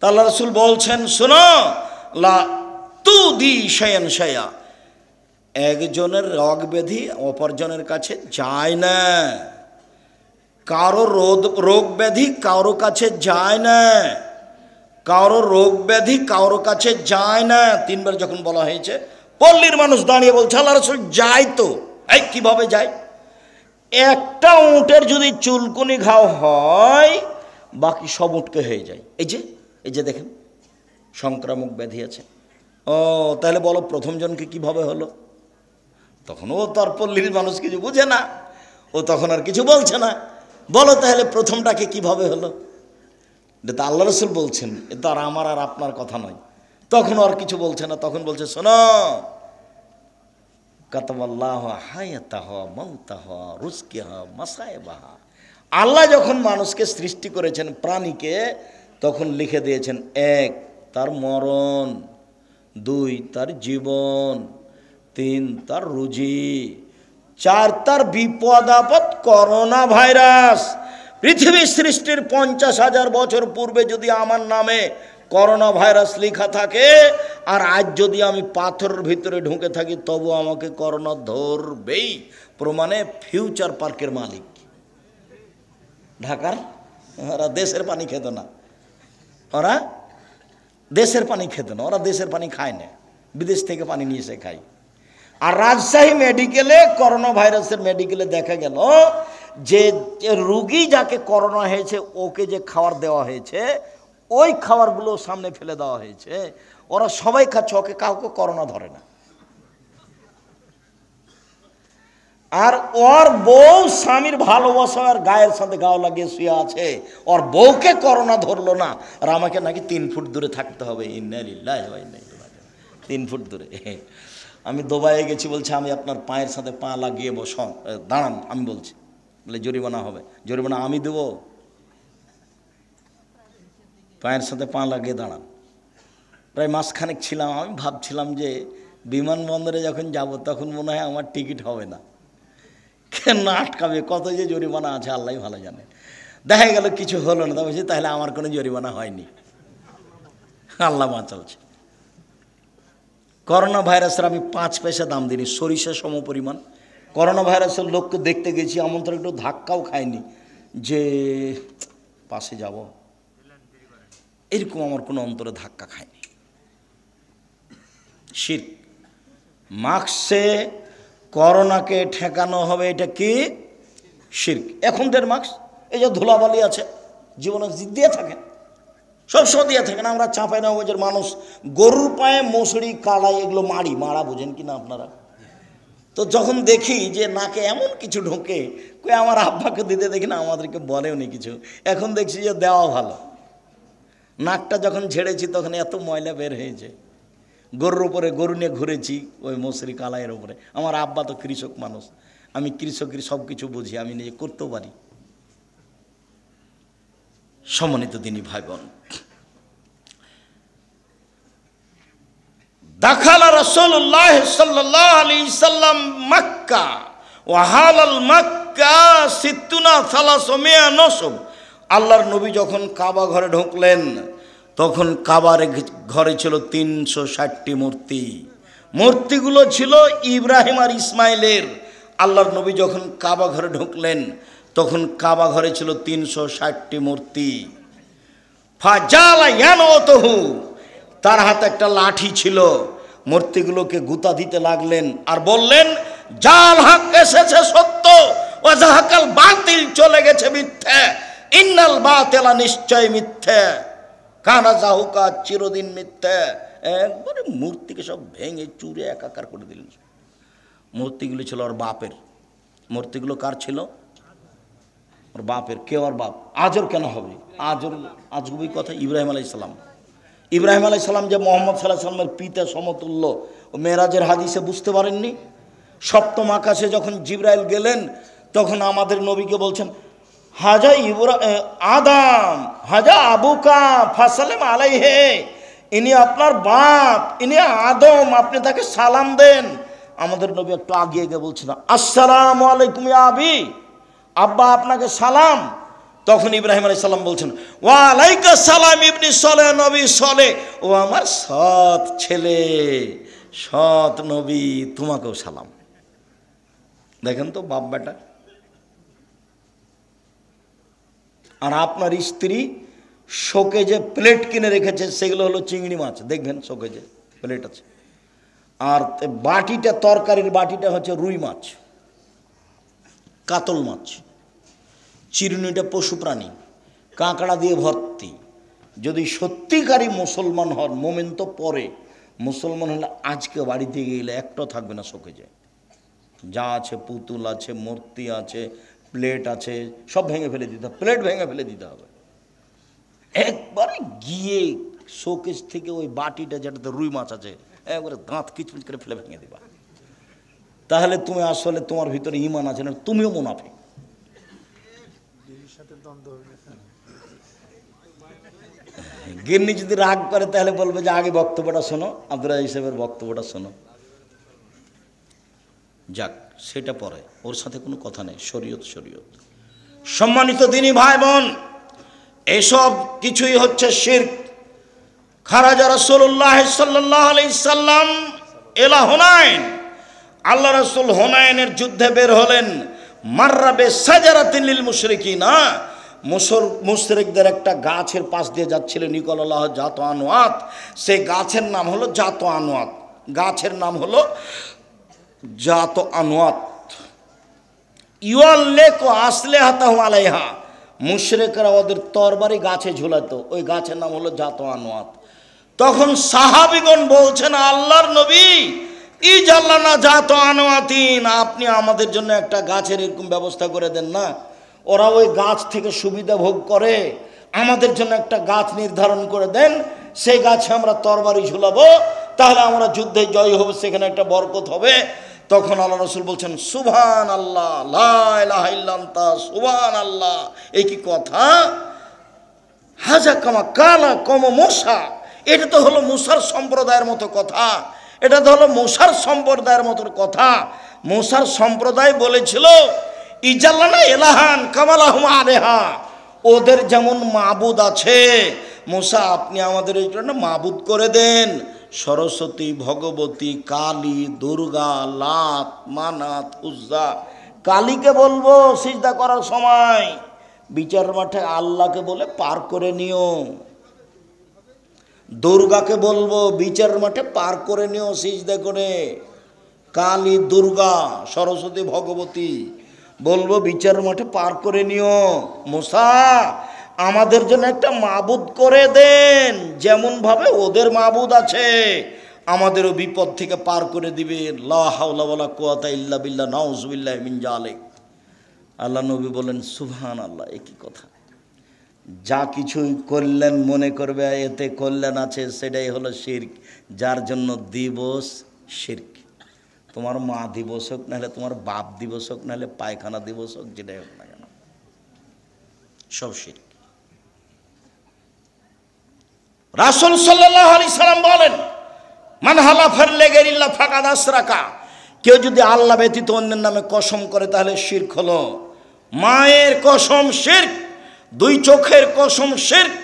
তা আল্লাহ রাসূল বলছেন শোনো, লা তুদি শায়ান শায়া, একজনের রোগ ব্যাধি অপরজনের কাছে যায় না, কারো রোগ ব্যাধি কারো কাছে যায় না, কারো রোগ ব্যাধি কারো কাছে যায় না। তিনবার যখন বলা হয়েছে, পল্লীর মানুষ দাঁড়িয়ে বলছে আল্লাহ রাসূল যায় তো, এই কিভাবে যায়? একটা উটের যদি চুলকুনি ঘাও হয় বাকি সব উটকে হয়ে যায়। এই যে দেখেন সংক্রামক ব্যাধি আছে। ও তাহলে বলো প্রথম জনকে কিভাবে হলো? তখন ও তো আর পল্লীর মানুষ কিছু বুঝে না, ও তখন আর কিছু বলছে না। বলো তাহলে প্রথমটাকে কিভাবে হলো? এটা তো আল্লাহ রাসূল বলছেন, এ তো আর আমার আর আপনার কথা নয়। তখন আর কিছু বলছে না, তখন বলছে শোনো, কাতাবাল্লাহু হায়াতাহা মাউতাহা রুজকিহা মাসায়বাহা, আল্লাহ যখন মানুষকে সৃষ্টি করেছেন, প্রাণীকে, তখন লিখে দিয়েছেন 1 তার মরণ, 2 তার জীবন, 3 তার রুজি, 4 তার বিপদ আপদ করোনা ভাইরাস। পৃথিবী সৃষ্টির 50,000 বছর পূর্বে যদি আমার নামে করোনা ভাইরাস লেখা থাকে, আর আজ যদি আমি পাথরের ভিতরে ঢুকে থাকি, তবু আমাকে করোনা ধরবেই। প্রমাণে ফিউচার পার্কের মালিক ঢাকার, ওরা দেশের পানি খেত না, ওরা দেশের পানি খেত না, ওরা দেশের পানি খায় না, বিদেশ থেকে পানি নিয়ে এসে খায়। আর রাজশাহী মেডিকেলে, করোনা ভাইরাসের মেডিকেলে দেখা গেল যে রুগী যাকে করোনা হয়েছে ওকে যে খাবার দেওয়া হয়েছে, ওই খাবারগুলো সামনে ফেলে দেওয়া হয়েছে, ওরা সবাই খাচ্ছে, ওকে কাউকে করোনা ধরে না। আর ওর বউ স্বামীর ভালোবাসার গায়ের সাথে গাও লাগিয়ে শুয়ে আছে, ওর বউকে করোনা ধরলো না, আর আমাকে নাকি 3 ফুট দূরে থাকতে হবে। ইন্না লিল্লাহি ওয়া ইন্না ইলাইহি রাজিউন। 3 ফুট দূরে। আমি দুবাইয়ে গেছি, বলছে আমি আপনার পায়ের সাথে পা লাগিয়ে দাঁড়ান, আমি বলছি, বলে জরিমানা হবে। জরিমানা আমি দেবো? পায়ের সাথে পা লাগিয়ে দাঁড়ান। প্রায় মাসখানেক ছিলাম, আমি ভাবছিলাম যে বিমানবন্দরে যখন যাব তখন মনে হয় আমার টিকিট হবে না, কেন আটকাবে, কত যে জরিমানা আছে আল্লাহ ভালো জানে। দেখা গেল কিছু হলো না, বলছি তাহলে আমার কোনো জরিমানা হয়নি, আল্লাহ বাঁচাচ্ছে। করোনা ভাইরাসের আমি 5 পয়সা দাম দিইনি, সরিষা সম পরিমাণ। করোনা ভাইরাসের লোককে দেখতে গেছি, এমন তো একটু ধাক্কাও খায়নি যে পাশে যাব, এরকম আমার কোনো অন্তরে ধাক্কা খায়নি। শিরক, মাস্কে করোনাকে ঠেকানো হবে, এটা কি? শিরক। এখনকার মাস্ক, এই যে ধুলাবালি আছে, জীবনে দিয়ে থাকেন, সবসময় দিয়ে থাকেন। আমরা চাঁপাইনবাবগঞ্জের মানুষ গরুর পায়ে মশুরি, কালাই, এগুলো মারা বোঝেন কিনা আপনারা? তো যখন দেখি যে নাকে এমন কিছু ঢোকে, কই আমার আব্বাকে দিতে দেখি না, আমাদেরকে বলেও নি কিছু। এখন দেখছি যে দেওয়া ভালো। নাকটা যখন ঝেড়েছি তখন এত ময়লা বের হয়েছে। গরুর উপরে, গরু নিয়ে ঘুরেছি ওই মশুরি কালাইয়ের উপরে। আমার আব্বা তো কৃষক মানুষ, আমি কৃষকের সব কিছু বুঝি, আমি নিজে করতেও পারি। সম্মানিত দিনী ভাই বোন, দাখালা রাসূলুল্লাহ সাল্লাল্লাহু আলাইহি সাল্লাম মক্কা ওয়া হালাল মক্কা 360 নসব। আল্লাহর নবী যখন কাবা ঘরে ঢুকলেন, তখন কাবার ঘরে ছিল 360টি মূর্তি। মূর্তিগুলো ছিল ইব্রাহিম আর ইসমাইলের। আল্লাহর নবী যখন কাবা ঘরে ঢুকলেন, তখন কাবা ঘরে ছিল 360টি মূর্তি। ফাজালা ইয়ানতহু, তার হাতে একটা লাঠি ছিল, মূর্তিগুলোকে গুতা দিতে লাগলেন আর বললেন, জাল হক এসেছে সত্য, ও জাহাকাল বাতিল চলে গেছে মিথ্যে, ইন্নাল বাতিলা নিশ্চয় মিথ্যে, কানা জাহুকা চিরদিন মিথ্যে। একবারে মূর্তিকে সব ভেঙে চুরে একাকার করে দিলেন। মূর্তিগুলো ছিল ওর বাপের। মূর্তিগুলো কার ছিল? ওর বাপের। কে ওর বাপ? আজর কেন হবে? আজগুবি কথা। ইব্রাহিম আলাইহিস সালাম। ইব্রাহিম আলাইহিস সালাম যে মোহাম্মদ সাল্লাল্লাহু আলাইহি সাল্লামের পিতা সমতুল্য, ও মেরাজের হাদিসে বুঝতে পারেননি? সপ্তম আকাশে যখন জিবরাইল গেলেন তখন আমাদের নবীকে বলছেন, হাজা আদম হাজা আবুকা ফাসালেম আলাইহে, ইনি আপনার বাপ, ইনি আদম, আপনি তাকে সালাম দেন। আমাদের নবী একটু আগিয়ে গিয়ে বলছিল, আসসালামু আলাইকুম ইয়া আবি, আব্বা আপনাকে সালাম। তখন ইব্রাহিম আলাইহিস সালাম বলছেন, ওয়া আলাইকাস সালাম ইবনি সলে, নবী সলে, ও আমার সৎ ছেলে, সৎ নবী, তোমাকেও সালাম। দেখেন তো বাপ বেটা। আর আপনার স্ত্রী শোকেজে প্লেট কিনে রেখেছে, সেগুলো হলো চিংড়ি মাছ, দেখবেন শোকেজে প্লেট আছে। আর বাটিটা, তরকারির বাটিটা হচ্ছে রুই মাছ, কাতল মাছ। চিরুনিটা পশু প্রাণী, কাঁকড়া দিয়ে ভর্তি। যদি সত্যিকারই মুসলমান হন, মোমেন তো পরে, মুসলমান হলে আজকে বাড়িতে গেলে একটাও থাকবে না শোকেজে। যা আছে, পুতুল আছে, মূর্তি আছে, প্লেট আছে, সব ভেঙে ফেলে দিতে হবে, প্লেট ভেঙে ফেলে দিতে হবে। একবারে গিয়ে শোকেস থেকে ওই বাটিটা যেটাতে রুই মাছ আছে, একবারে দাঁত কিচমিচ করে ফেলে ভেঙে দিবা। তাহলে তুমি আসলে তোমার ভিতরে ঈমান আছে না, তুমিও মুনাফিক। গিন্নি যদি রাগ করে তাহলে বলবে যে আগে বক্তব্যটা শোনো, আব্দুল রাজ্জাক সাহেবের বক্তব্যটা শোনো। যাক, সেটা পরে, ওর সাথে কোনো কথা নেই। শরীয়ত শরীয়ত। সম্মানিত দিনী ভাই বোন, এসব কিছুই হচ্ছে শিরক। খারাজা রাসূলুল্লাহ সাল্লাল্লাহু আলাইহি সাল্লাম ইলা হুনাইন, আল্লাহ রাসূল হুনাইনের যুদ্ধে বের হলেন। মাররাবে সাজারাতিন লিল মুশরিকিনা, মুশরিকদের একটা গাছের পাশ দিয়ে যাচ্ছিল, নিকলাল্লাহ জাত আনওয়াত। সেই গাছের নাম হলো জাত আনওয়াত, গাছের নাম হলো জাত আনওয়াত। ইউআল্লিকু আসলিহাতাহু আলাইহা, মুশরিকরা ওদের তরবারি গাছে ঝুলাতো, ওই গাছের নাম হলো জাত আনওয়াত। তখন সাহাবীগণ বলছেন, আল্লাহর নবী, ইজাল্লানা জাত আনওয়াতিন, আপনি আমাদের জন্য একটা গাছের এরকম ব্যবস্থা করে দেন না। ওরা ওই গাছ থেকে সুবিধা ভোগ করে, আমাদের জন্য একটা গাছ নির্ধারণ করে দেন, সেই গাছে আমরা তরবারি ঝুলাবো, তাহলে আমরা যুদ্ধে জয় হব, সেখানে একটা বরকত হবে। তখন আল্লাহ রাসূল বলছেন, সুবহান আল্লাহ, লা ইলাহা ইল্লা আনতা, সুবহান আল্লাহ। এই কি কথা? হাজা কামা কালা কম মুসা, এটা তো হলো মুসার সম্প্রদায়ের মতো কথা, এটা তো হলো মুসার সম্প্রদায়ের মতো কথা। মুসার সম্প্রদায় বলেছিল, ইজাল্লানা ইলাহান কামালাহুম আলাইহা, ওদের যেমন মাবুদ আছে, মুসা আপনি আমাদের এই জন্য মাবুদ করে দেন। সরস্বতী, ভগবতী, কালী, দুর্গা, লাত, মানাত, উজ্জা। কালীকে বলবো সিজদা করার সময় বিচার মাঠে আল্লাহকে বলে পার করে নিও। দুর্গাকে বলবো বিচার মাঠে পার করে নিও সিজদা করে। কালী, দুর্গা, সরস্বতী, ভগবতী বলবো বিচার মাঠে পার করে নিও। মুসা আমাদের জন্য একটা মাবুদ করে দেন, যেমন ভাবে ওদের মাবুদ আছে, আমাদেরও বিপদ থেকে পার করে দিবে। লা হাওলা ওয়ালা কুওয়াতা ইল্লা বিল্লাহ, নাউযুবিল্লাহি মিন যালিক। আল্লাহ নবী বলেন, সুবহান আল্লাহ, একই কথা। যা কিছুই করলেন মনে করবে এতে কল্যাণ আছে, সেটাই হলো শিরক। যার জন্য দিবস শিরক, তোমার মা দিবস হোক, নাহলে তোমার বাপ দিবস হোক, নাহলে পায়খানা দিবস হোক, যেটাই হোক না কেন, সব শিরক। রাসূল সাল্লাল্লাহু আলাইহি সাল্লাম বলেন, মান হালাফা লিগাইরিল্লাহ ফাকাদ আশরাকা, কেউ যদি আল্লাহ ব্যতীত অন্যের নামে কসম করে তাহলে শিরক হলো। মায়ের কসম শিরক, দুই চোখের কসম শিরক,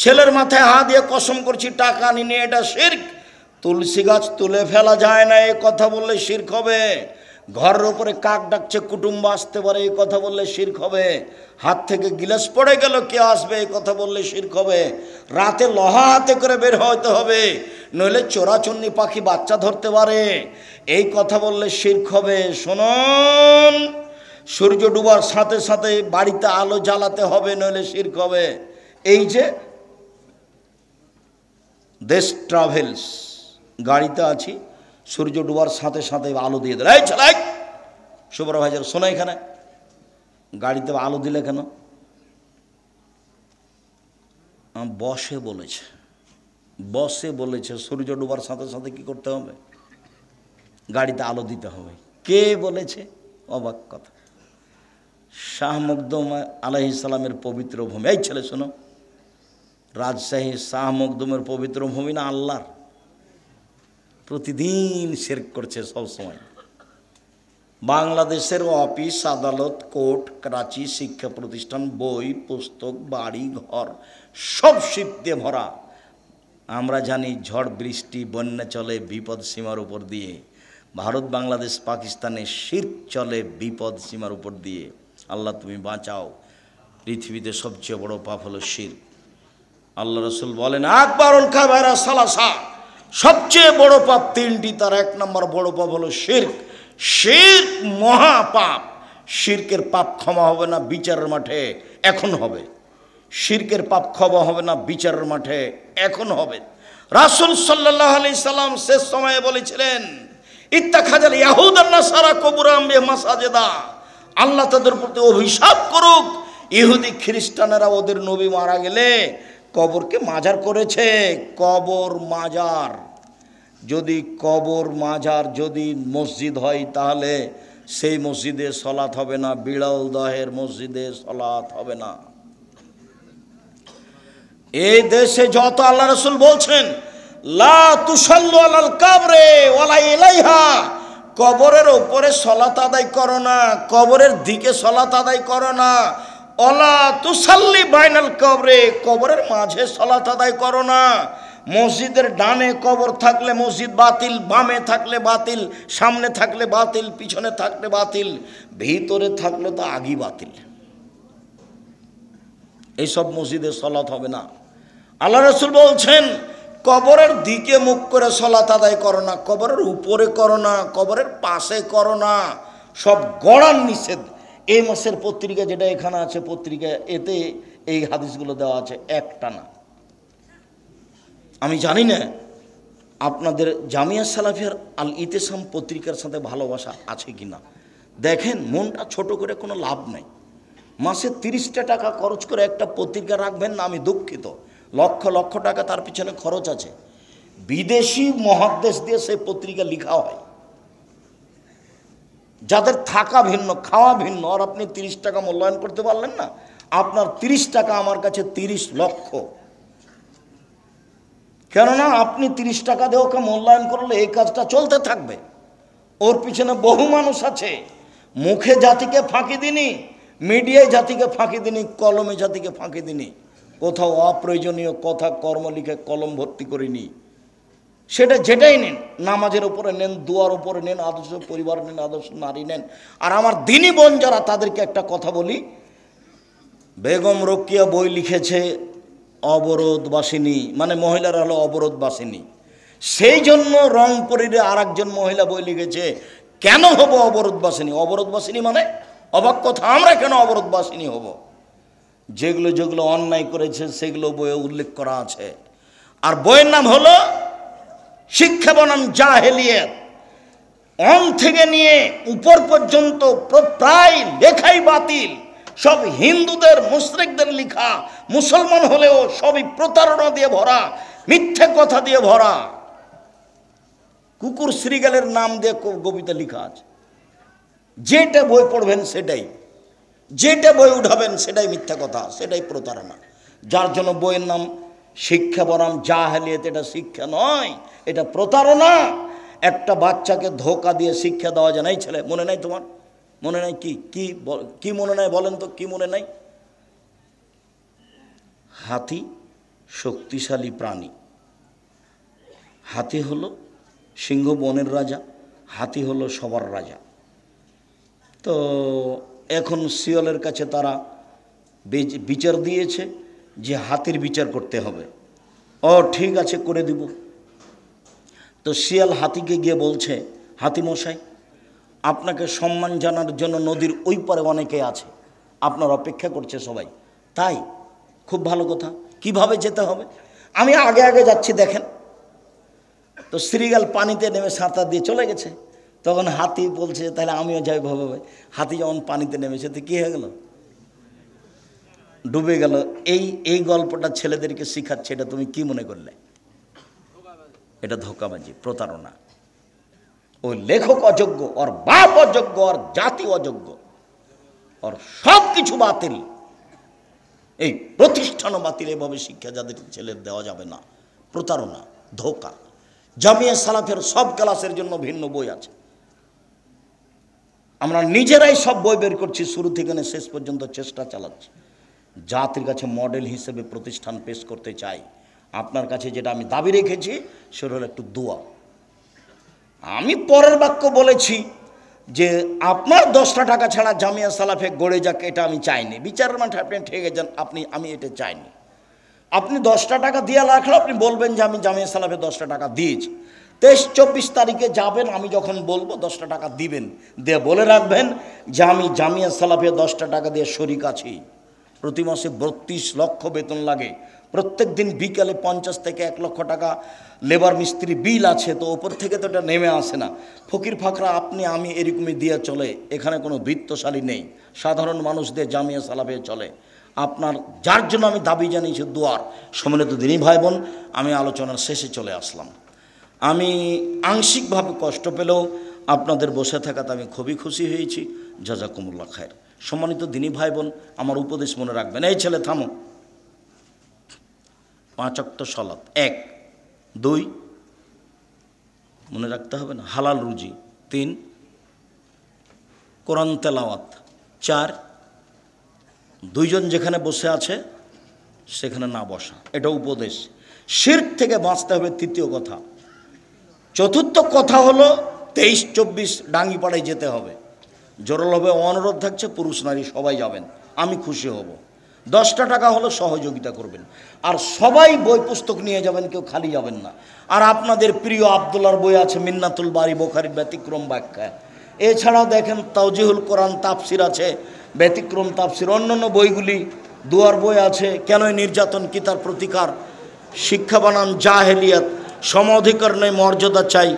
ছেলের মাথায় হাত দিয়ে কসম করছি টাকা নিয়ে, এটা শিরক। তুলসী গাছ তুলে ফেলা যায় না, এই কথা বললে শিরক হবে। ঘরের উপরে কাক ডাকছে, কুটুম্ব আসতে পারে, এই কথা বললে শিরক হবে। হাত থেকে গিলাস পড়ে গেল, কে আসবে, এই কথা বললে শিরক হবে। রাতে লোহা হাতে করে বের হতে হবে, নইলে চোরাচুন্নি পাখি বাচ্চা ধরতে পারে, এই কথা বললে শিরক হবে। শুনুন, সূর্য ডুবার সাথে সাথে বাড়িতে আলো জ্বালাতে হবে, নইলে শিরক হবে। এই যে দেশ ট্রাভেলস, গাড়িতে আছি, সূর্য ডুবার সাথে সাথে আলো দিয়ে দেয়, এই চালাই সুপারভাইজার শোনো, এখানে গাড়িতে আলো দিলে কেন? বসে বলেছে, বসে বলেছে সূর্য ডোবার সাথে সাথে কি করতে হবে? গাড়িতে আলো দিতে হবে। কে বলেছে? অবাক কথা। শাহ মখদুম আলাইহিস সালামের পবিত্র ভূমি। এই ছেলে শোনো, রাজশাহী শাহ মখদুমের পবিত্র ভূমি না আল্লাহর? প্রতিদিন শিরক করছে সবসময়। বাংলাদেশের অফিস আদালত কোর্ট করাচি শিক্ষা প্রতিষ্ঠান বই পুস্তক বাড়ি ঘর সব শিপ দিয়ে ভরা। আমরা জানি ঝড় বৃষ্টি বন্যা চলে বিপদ সীমার উপর দিয়ে। ভারত বাংলাদেশ পাকিস্তানে শিরক চলে বিপদ সীমার উপর দিয়ে। আল্লাহ তুমি বাঁচাও। পৃথিবীতে সবচেয়ে বড় পাপ হলো শিরক। আল্লাহ রসুল বলেন আকবারুল কাবায়রা সালাসা, সবচেয়ে বড় পাপ তিনটি, তার এক নম্বর বড় পাপ হলো শিরক। শিরক মহা পাপ। শিরকের পাপ ক্ষমা হবে না বিচারের মাঠে, এখন হবে। শিরকের পাপ ক্ষমা হবে না বিচারের মাঠে, এখন হবে। রাসূল সাল্লাল্লাহু আলাইহি সাল্লাম শেষ সময়ে বলেছিলেন ইত্তাখাযাল ইয়াহুদ আন নাসারা কুবুরাম বিমাসাজিদা, আল্লাহ তাদের প্রতি অভিশাপ করুক, ইহুদি খ্রিস্টানেরা ওদের নবী মারা গেলে কবরকে মাজার করেছে। কবর মাজার, যদি কবর মাজার যদি মসজিদ হয় তাহলে সেই মসজিদে সলাত হবে না, বিড়াল দহের মসজিদে সলাত হবে না। এই দেশে যত আল্লাহ রাসূল বলছেন লা তুসাল্লু আলাল কাবরে ওয়ালা ইলাইহা, কবরের উপরে সলাত আদায় করো না, কবরের দিকে সলাত আদায় করো না। ওয়ালা তুসাল্লি বাইনাল কবরে, কবরের মাঝে সলাত আদায় করো না। মসজিদের ডানে কবর থাকলে মসজিদ বাতিল, বামে থাকলে বাতিল, সামনে থাকলে বাতিল, পিছনে থাকলে বাতিল, ভিতরে থাকলে তো আগই বাতিল। এইসব মসজিদে সলাত হবে না। আল্লাহ রাসূল বলছেন কবরের দিকে মুখ করে সলাত আদায় করো না, কবরের উপরে করো না, কবরের পাশে করো না, সব গড়ার নিষেধ। এই মাসের পত্রিকা যেটা এখানে আছে পত্রিকা, এতে এই হাদিসগুলো দেওয়া আছে একটা না। আমি জানি না আপনাদের জামিয়া সালাফিয়ার আল ইতেসাম পত্রিকার সাথে ভালোবাসা আছে কি না। দেখেন মনটা ছোট করে কোনো লাভ নেই। মাসে 30টা টাকা খরচ করে একটা পত্রিকা রাখবেন না, আমি দুঃখিত। লক্ষ লক্ষ টাকা তার পিছনে খরচ আছে। বিদেশি মহাদেশ দিয়ে সেই পত্রিকা লেখা হয়, যাদের থাকা ভিন্ন খাওয়া ভিন্ন। আর আপনি 30 টাকা মূল্যায়ন করতে পারলেন না? আপনার 30 টাকা আমার কাছে 30 লক্ষ। কেননা আপনি 30 টাকা দিয়ে ওকে মূল্যায়ন করলে এই কাজটা চলতে থাকবে। ওর পিছনে বহু মানুষ আছে। মুখে জাতিকে ফাঁকি দিনি, মিডিয়ায় জাতিকে ফাঁকি দিনি, কলমে জাতিকে ফাঁকি দিনি। কোথাও অপ্রয়োজনীয় কথা কর্ম লিখে কলম ভর্তি করিনি। সেটা যেটাই নেন, নামাজের উপরে নেন, দুয়ার উপরে নেন, আদর্শ পরিবার নেন, আদর্শ নারী নেন। আর আমার দিনী বোন যারা, তাদেরকে একটা কথা বলি, বেগম রোকেয়া বই লিখেছে অবরোধবাসিনী, মানে মহিলারা হলো অবরোধবাসিনী। সেই জন্য রংপুরের আর একজন মহিলা বই লিখেছে কেন হব অবরোধবাসিনী। অবরোধবাসিনী মানে অবাক কথা, আমরা কেন অবরোধবাসিনী হব? যেগুলো যেগুলো অন্যায় করেছে সেগুলো বইয়ে উল্লেখ করা আছে। আর বইয়ের নাম হলো শিক্ষা বনাম জাহেলিয়াত। অন থেকে নিয়ে উপর পর্যন্ত প্রায় লেখাই বাতিল। সব হিন্দুদের মুশরিকদের লেখা, মুসলমান হলেও সবই প্রতারণা দিয়ে ভরা, মিথ্যে কথা দিয়ে ভরা। কুকুর শ্রীগালের নাম দিয়ে কবিতা লেখা আছে। যেটা বই পড়বেন সেটাই, যেটা বই উঠাবেন সেটাই মিথ্যা কথা, সেটাই প্রতারণা। যার জন্য বইয়ের নাম শিক্ষা বনাম জাহেলিয়াত। এটা শিক্ষা নয়, এটা প্রতারণা। একটা বাচ্চাকে ধোকা দিয়ে শিক্ষা দেওয়া যায় না। এই ছেলে মনে নাই তোমার? মনে নাই? কি কি কি মনে নাই বলেন তো, কি মনে নাই? হাতি শক্তিশালী প্রাণী। হাতি হলো সিংহ বনের রাজা, হাতি হলো সবার রাজা। তো এখন শিয়ালের কাছে তারা বিচার দিয়েছে যে হাতির বিচার করতে হবে। ও ঠিক আছে, করে দিব। তো শিয়াল হাতিকে গিয়ে বলছে, হাতি মশাই, আপনাকে সম্মান জানার জন্য নদীর ওই পারে অনেকে আছে, আপনার অপেক্ষা করছে সবাই। তাই? খুব ভালো কথা। কিভাবে যেতে হবে? আমি আগে আগে যাচ্ছি, দেখেন। তো শ্রীগাল পানিতে নেমে সাঁতার দিয়ে চলে গেছে। তখন হাতি বলছে তাহলে আমিও যাই ভাবে। হাতি যখন পানিতে নেমেছে তো কী হয়ে গেল? ডুবে গেল। এই গল্পটা ছেলেদেরকে শিখাচ্ছে, এটা তুমি কি মনে করলে? এটা ধোঁকাবাজি, প্রতারণা। ওই লেখক অযোগ্য, ওর বাপ অযোগ্য, ওর জাতি অযোগ্য, ওর সব কিছু বাতিল। এই প্রতিষ্ঠানও বাতিল। এভাবে শিক্ষা যাদের ছেলের দেওয়া যাবে না। প্রতারণা, ধোঁকা। জামিয়া সালাফের সব ক্লাসের জন্য ভিন্ন বই আছে। আমরা নিজেরাই সব বই বের করছি, শুরু থেকে শেষ পর্যন্ত চেষ্টা চালাচ্ছি। জাতির কাছে মডেল হিসেবে প্রতিষ্ঠান পেশ করতে চাই। আপনার কাছে যেটা আমি দাবি রেখেছি সেটা হলো একটু দোয়া। আমি পরের বাক্য বলেছি যে আপনার 10টা টাকা ছাড়া জামিয়া সালাফে গড়ে যাক, এটা আমি চাইনি। বিচারের মাঠে আপনি ঠেকে যান, আমি এটা চাইনি। আপনি 10টা টাকা দিয়ে রাখলে আপনি বলবেন যে আমি জামিয়া সালাফে 10টা টাকা দিয়েছি। 23-24 তারিখে যাবেন, আমি যখন বলবো 10টা টাকা দিবেন, দিয়ে বলে রাখবেন যে আমি জামিয়া সালাফে 10টা টাকা দিয়ে শরিক আছি। প্রতি মাসে 32 লক্ষ বেতন লাগে। প্রত্যেক দিন বিকালে 50 থেকে 1 লক্ষ টাকা লেবার মিস্ত্রি বিল আছে। তো ওপর থেকে তো এটা নেমে আসে না। ফকির ফাকরা আপনি আমি এরকমই দিয়ে চলে। এখানে কোনো বৃত্তশালী নেই, সাধারণ মানুষদের জামিয়া সালাফে চলে। আপনার যার জন্য আমি দাবি জানিয়েছি দোয়ার। সম্মানিত দিনী ভাই বোন, আমি আলোচনার শেষে চলে আসলাম। আমি আংশিকভাবে কষ্ট পেলেও আপনাদের বসে থাকাতে আমি খুবই খুশি হয়েছি। জাযাকুমুল্লাহ খায়ের। সম্মানিত দিনী ভাই বোন, আমার উপদেশ মনে রাখবেন। এই ছেলে থামো। 5 ওয়াক্ত সালাত, 1, 2 মনে রাখতে হবে না, হালাল রুজি, 3 কোরআন তেলাওয়াত, 4 দুইজন যেখানে বসে আছে সেখানে না বসা, এটা উপদেশ। শিরক থেকে বাঁচতে হবে, তৃতীয় কথা। চতুর্থ কথা হলো 23-24 ডাঙ্গিপাড়ায় যেতে হবে। জোরালোভাবে অনুরোধ থাকছে, পুরুষ নারী সবাই যাবেন, আমি খুশি হব। 10টা টাকা হলো সহযোগিতা করবেন। আর সবাই বই পুস্তক নিয়ে যাবেন, কেউ খালি যাবেন না। আর আপনাদের প্রিয় আব্দুল্লাহর বই আছে, মিন্নাতুল বারি, বুখারীর ব্যতিক্রম ব্যাখ্যা। এছাড়াও দেখেন তাওজিহুল কোরআন তাফসির আছে, ব্যতিক্রম তাফসির। অন্যান্য বইগুলি, দুয়ার বই আছে, কেন নির্যাতন কি তার প্রতিকার, শিক্ষা বানান জাহেলিয়াত, সম অধিকার নেই মর্যাদা চাই,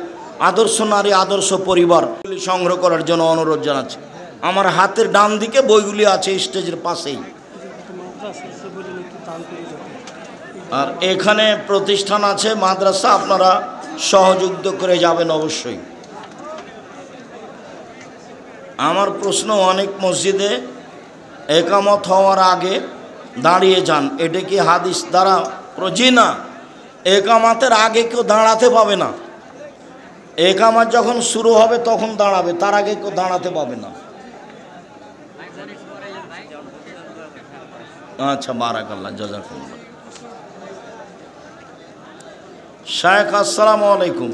আদর্শ নারী আদর্শ পরিবার, সংগ্রহ করার জন্য অনুরোধ জানাচ্ছি। আমার হাতের ডান দিকে বইগুলি আছে, স্টেজের পাশেই। আর এখানে প্রতিষ্ঠান আছে, মাদ্রাসা, আপনারা সহযোগিতা করে যাবেন অবশ্যই। আমার প্রশ্ন, অনেক মসজিদে একামত হওয়ার আগে দাঁড়িয়ে যান, এটা কি হাদিস দ্বারা? জি না, একামাতের আগে কেউ দাঁড়াতে পাবে না। একামাত যখন শুরু হবে তখন দাঁড়াবে, তার আগে কেউ দাঁড়াতে পাবে না। আচ্ছা, বারাকাল্লাহ, জাযাকুমুল্লাহ। শায়েখ, আসসালামু আলাইকুম।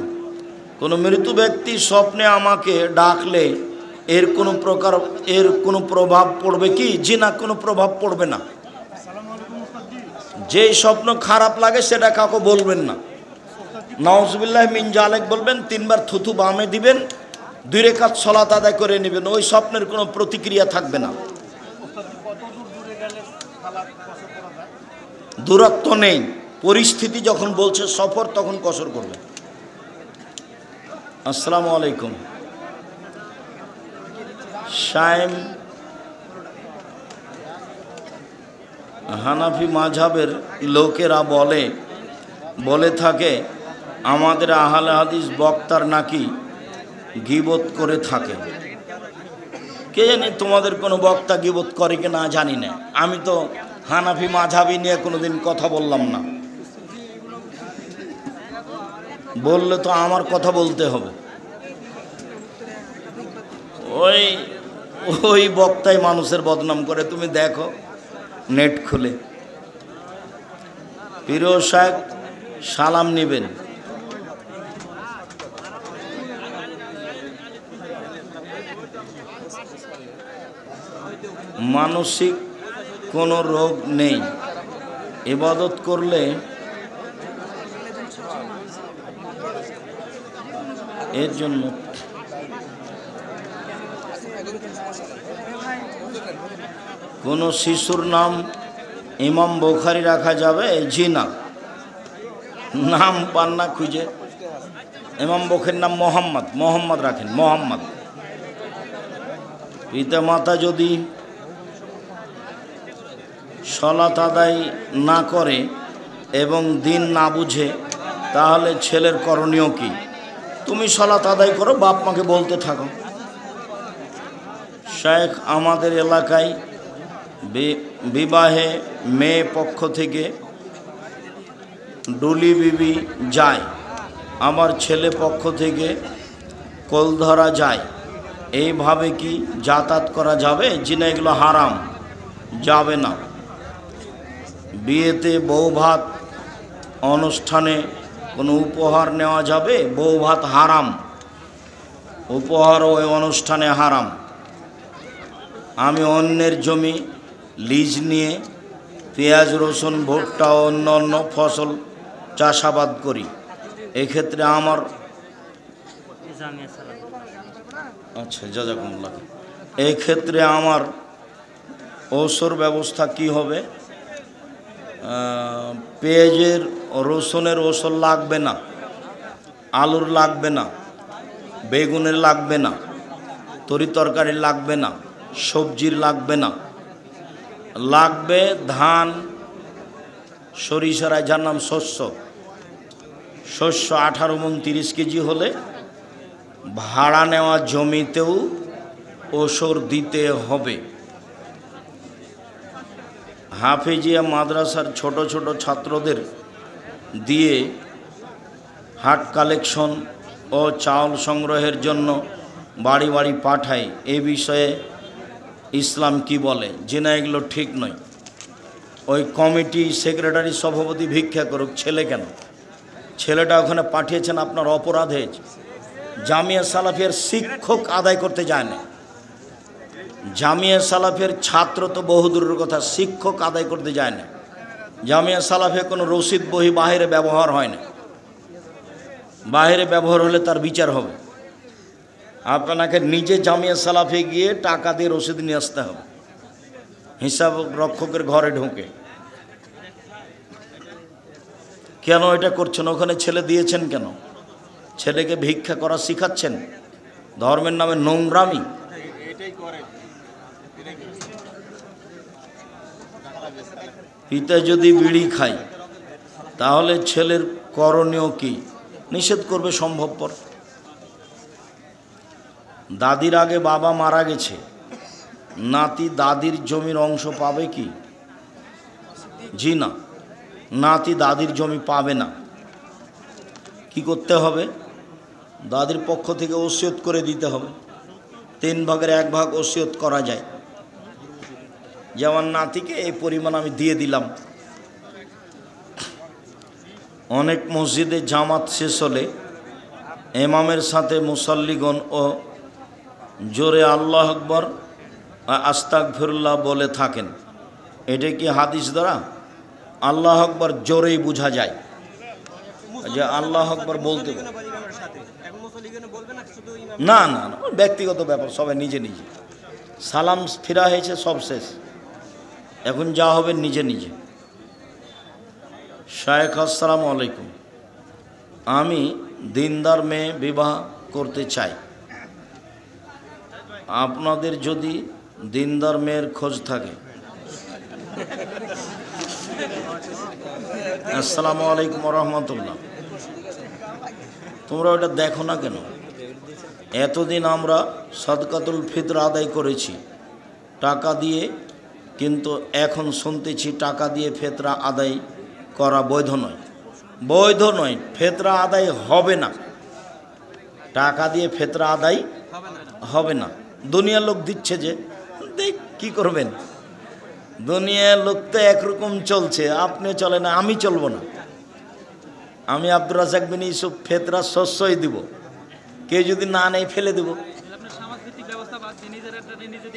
কোনো মৃত ব্যক্তি স্বপ্নে আমাকে ডাকলে এর কোনো প্রভাব পড়বে কি? জি না, কোনো প্রভাব পড়বে না। যেই স্বপ্ন খারাপ লাগে সেটা কাউকে বলবেন না। নাউজুবিল্লাহ মিন জালেক বলবেন, 3 বার থুথু বামে দিবেন, 2 রাকাত সালাত আদায় করে নেবেন। ওই স্বপ্নের কোনো প্রতিক্রিয়া থাকবে না। দূরত্ব নেই, পরিস্থিতি যখন বলছে সফর, তখন কসর করবে। আসসালামু আলাইকুম। শায়েম, হানাফি মাযহাবের লোকেরা বলে থাকে আমাদের আহলে হাদিস বক্তার নাকি গীবত করে থাকে। কে জানে তোমাদের কোনো বক্তা গীবত করে কি না জানি না। আমি তো হানাফি মাযহাবি নিয়ে কোনোদিন কথা বললাম না। বললে তো আমার কথা বলতে হবে। ওই বক্তাই মানুষের বদনাম করে, তুমি দেখো নেট খুলে। পীর সাহেব সালাম নেবেন। মানসিক কোনো রোগ নেই, ইবাদত করলে এর জন্য কোনো শিশুর নাম ইমাম বুখারী রাখা যাবে? জি না, নাম পান না খুঁজে। ইমাম বুখারীর নাম মোহাম্মদ রাখেন, মোহাম্মদ। পিতা মাতা যদি সলাত আদায় না করে এবং দিন না বুঝে, তাহলে ছেলের করণীয় কি? তুমি সলাত আদায় করো, বাপ মাকে বলতে থাকো। শেখ, আমাদের এলাকায় বিবাহে মেয়ে পক্ষ থেকে ডুলি বিবি যায়, আমার ছেলে পক্ষ থেকে কোল ধরা যায়, এইভাবে কি যাতায়াত করা যাবে? জিনা এগুলো হারাম, যাবে না। বিয়েতে বউ ভাত অনুষ্ঠানে কোনো উপহার নেওয়া যাবে? বউ ভাত হারাম, উপহার ওই অনুষ্ঠানে হারাম। আমি অন্যের জমি লিজ নিয়ে পেঁয়াজ রসুন ভুট্টা ও অন্য অন্য ফসল চাষাবাদ করি, এক্ষেত্রে আমার আচ্ছা জাযাকুমুল্লাহ, এই ক্ষেত্রে আমার ওসর ব্যবস্থা কি হবে? পেঁয়াজের রসুনের ওসর লাগবে না, আলুর লাগবে না, বেগুনের লাগবে না, তরি তরকারি লাগবে না, সবজির লাগবে না, লাগবে ধান, সরিষার, যার নাম শস্য। শস্য 18 মণ 30 কেজি হলে ভাড়া নেওয়া জমিতেও ওসর দিতে হবে। হাফেজিয়া মাদ্রাসার ছোট ছোট ছাত্রদের দিয়ে হাট কালেকশন ও চাউল সংগ্রহের জন্য বাড়ি বাড়ি পাঠায়, এ বিষয়ে ইসলাম কি বলে? যে না, এগুলো ঠিক নয়। ওই কমিটি সেক্রেটারি সভাপতি ভিক্ষা করুক, ছেলে কেন? ছেলেটা ওখানে পাঠিয়েছেন, আপনার অপরাধ হয়েছে। জামিয়া সালাফিয়ার শিক্ষক আদায় করতে যায় না, জামিয়া সালাফের ছাত্র তো বহুদূরের কথা, শিক্ষক আদায় করতে যায় না। জামিয়া সালাফে কোনো রসিদ বহি বাহিরে ব্যবহার হয় না, বাহিরে ব্যবহার হলে তার বিচার হবে। আপনাকে নিজে জামিয়া সালাফে গিয়ে টাকা দিয়ে রসিদ নিয়ে আসতে হবে, হিসাব রক্ষকের ঘরে ঢুকে। কেন এটা করছেন? ওখানে ছেলে দিয়েছেন কেন? ছেলেকে ভিক্ষা করা শিখাচ্ছেন? ধর্মের নামে নোংরামি। পিতা যদি বিড়ি খায়, তাহলে ছেলের করণীয় কি? নিষেধ করবে সম্ভবপর। দাদির আগে বাবা মারা গেছে, নাতি দাদির জমির অংশ পাবে কি? জি না, নাতি দাদির জমি পাবে না। কি করতে হবে? দাদির পক্ষ থেকে ওসিয়ত করে দিতে হবে। 3 ভাগের 1 ভাগ ওসিয়ত করা যায়, যেমন নাতিকে এই পরিমাণ আমি দিয়ে দিলাম। অনেক মসজিদে জামাত শেষ হলে ইমামের সাথে মুসাল্লিগণ ও জোরে আল্লাহ আকবর আস্তাগফিরুল্লাহ বলে থাকেন, এটা কি হাদিস দ্বারা? আল্লাহ আকবর জোরেই বোঝা যায় যে আল্লাহ আকবর বলতে, না না না, ব্যক্তিগত ব্যাপার, সবাই নিজে নিজে। সালাম ফিরা হয়েছে, সব শেষ, এখন যা হবে নিজে নিজে। শায়েখ, আসসালামু আলাইকুম, আমি দিনদার মেয়ে বিবাহ করতে চাই, আপনাদের যদি দিনদার মেয়ের খোঁজ থাকে। আসসালামু আলাইকুম রহমতুল্লাহ। তোমরা ওটা দেখো না কেন? এতদিন আমরা সদকাতুল ফিতর আদায় করেছি টাকা দিয়ে, কিন্তু এখন শুনতেছি টাকা দিয়ে ফেতরা আদায় করা বৈধ নয়। বৈধ নয়, ফেতরা আদায় হবে না, টাকা দিয়ে ফেতরা আদায় হবে না। দুনিয়ার লোক দিচ্ছে, যে দেখ কি করবেন, দুনিয়ার লোক তো একরকম চলছে, আপনি চলে না, আমি চলবো না। আমি আব্দুর রাজ্জাক বিন ইউসুফ ফেতরা শস্যই দিব, কেউ যদি না নেই ফেলে দেব,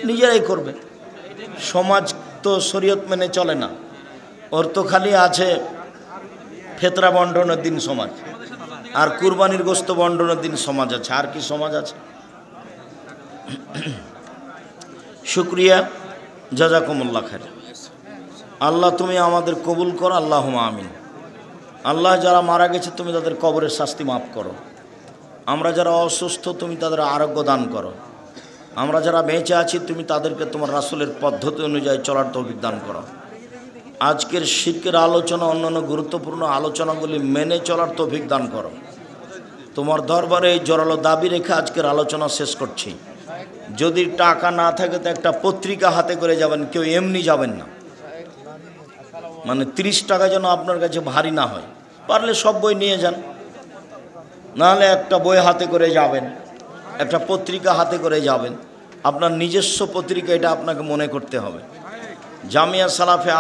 নিজেরাই করবে। সমাজ তো শরীয়ত মেনে চলে না, ওর তো খালি আছে ফেতরা বন্টনের দিন সমাজ, আর কুরবানির গোশত বন্টনের দিন সমাজ আছে, আর কি সমাজ আছে? শুক্রিয়া, জাযাকুমুল্লাহ খাইর। আল্লাহ তুমি আমাদের কবুল করো, আল্লাহুম্মা আমিন। আল্লাহ, যারা মারা গেছে তুমি তাদের কবরের শাস্তি মাফ করো, আমরা যারা অসুস্থ তুমি তাদের আরোগ্য দান করো, আমরা যারা বেঁচে আছি তুমি তাদেরকে তোমার রাসূলের পদ্ধতি অনুযায়ী চলার তৌফিক দান করো। আজকের শিরকের আলোচনা অন্যান্য গুরুত্বপূর্ণ আলোচনাগুলি মেনে চলার তৌফিক দান করো। তোমার দরবারে এই জোরালো দাবি রেখে আজকের আলোচনা শেষ করছি। যদি টাকা না থাকে তো একটা পত্রিকা হাতে করে যাবেন, কেউ এমনি যাবেন না। মানে 30 টাকা যেন আপনার কাছে ভারী না হয়। পারলে সব বই নিয়ে যান, নাহলে একটা বই হাতে করে যাবেন, একটা পত্রিকা হাতে করে যাবেন। আপনার নিজস্ব পত্রিকা এটা আপনাকে মনে করতে হবে। জামিয়া সালাফে